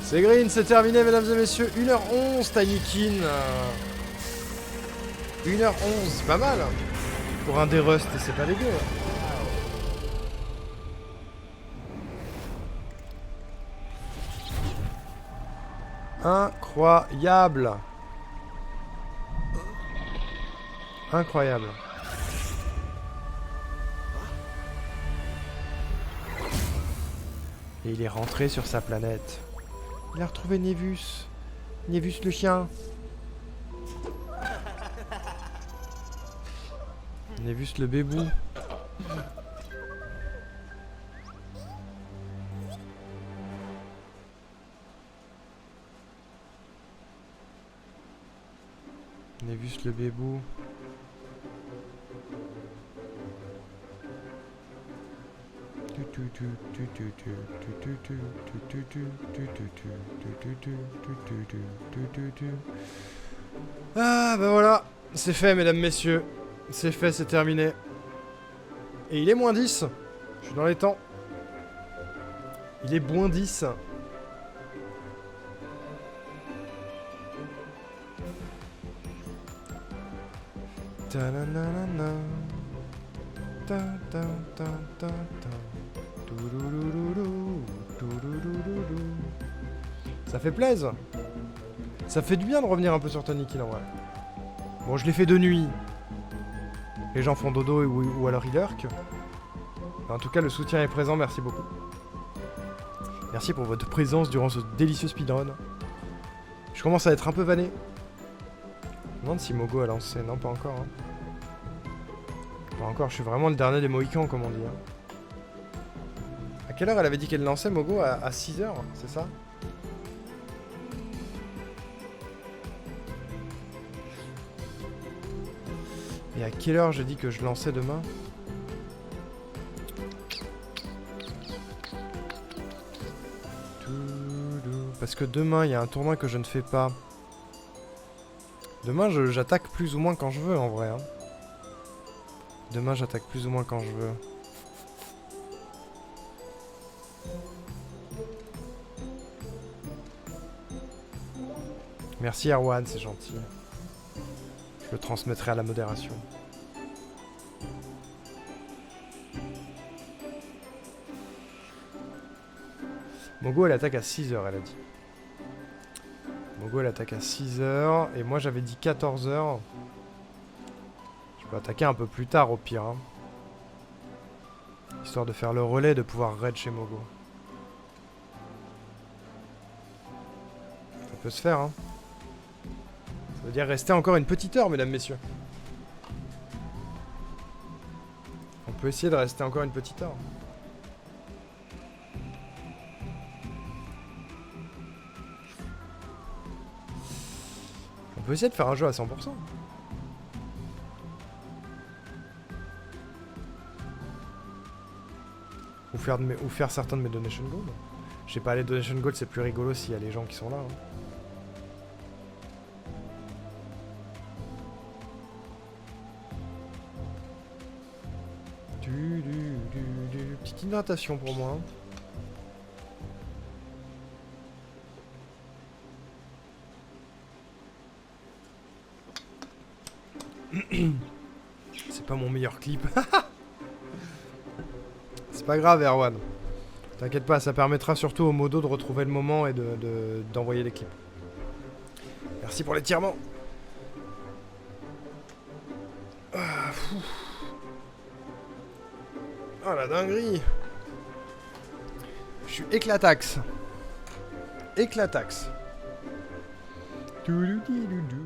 C'est green, c'est terminé mesdames et messieurs. 1h11 Tinykin. 1h11, c'est pas mal. Pour un des rust, c'est pas dégueu. Incroyable. Incroyable. Et il est rentré sur sa planète. Il a retrouvé Nevus. Nevus le chien. Nevus le bébou. Nevus le bébou. Ah bah voilà, c'est fait mesdames, messieurs. C'est fait, c'est terminé. Et il est moins 10. Je suis dans les temps. Il est moins 10. Ta-na-na-na-na. Ta-ta-ta-ta-ta. Ça fait plaisir. Ça fait du bien de revenir un peu sur Tanikin en vrai. Bon, je l'ai fait de nuit. Les gens font dodo ou alors ils lurk. En tout cas, le soutien est présent, merci beaucoup. Merci pour votre présence durant ce délicieux speedrun. Je commence à être un peu vanné. Je me demande si Mogo a lancé. Non, pas encore. Hein. Pas encore, je suis vraiment le dernier des Mohicans, comme on dit. Hein. À quelle heure elle avait dit qu'elle lançait, Mogo? À 6h, c'est ça? Et à quelle heure j'ai dit que je lançais demain? Parce que demain, il y a un tournoi que je ne fais pas. Demain, j'attaque plus ou moins quand je veux, en vrai. Hein. Demain, j'attaque plus ou moins quand je veux. Merci Erwan, c'est gentil. Je le transmettrai à la modération. Mogo, elle attaque à 6h, elle a dit. Mogo, elle attaque à 6h. Et moi, j'avais dit 14h. Je peux attaquer un peu plus tard, au pire. Hein. Histoire de faire le relais, de pouvoir raid chez Mogo. Ça peut se faire, hein. Ça veut dire rester encore une petite heure, mesdames, messieurs. On peut essayer de rester encore une petite heure. On peut essayer de faire un jeu à 100%. Ou faire certains de mes donation goals. Je sais pas, les donation goals c'est plus rigolo s'il y a les gens qui sont là. Hein. Petite hydratation pour moi. C'est pas mon meilleur clip. C'est pas grave, Erwan. T'inquiète pas, ça permettra surtout au modo de retrouver le moment et d'envoyer les clips. Merci pour l'étirement. Ah, fou. Oh la dinguerie. Je suis éclataxe. Éclataxe. Touloudidoudou.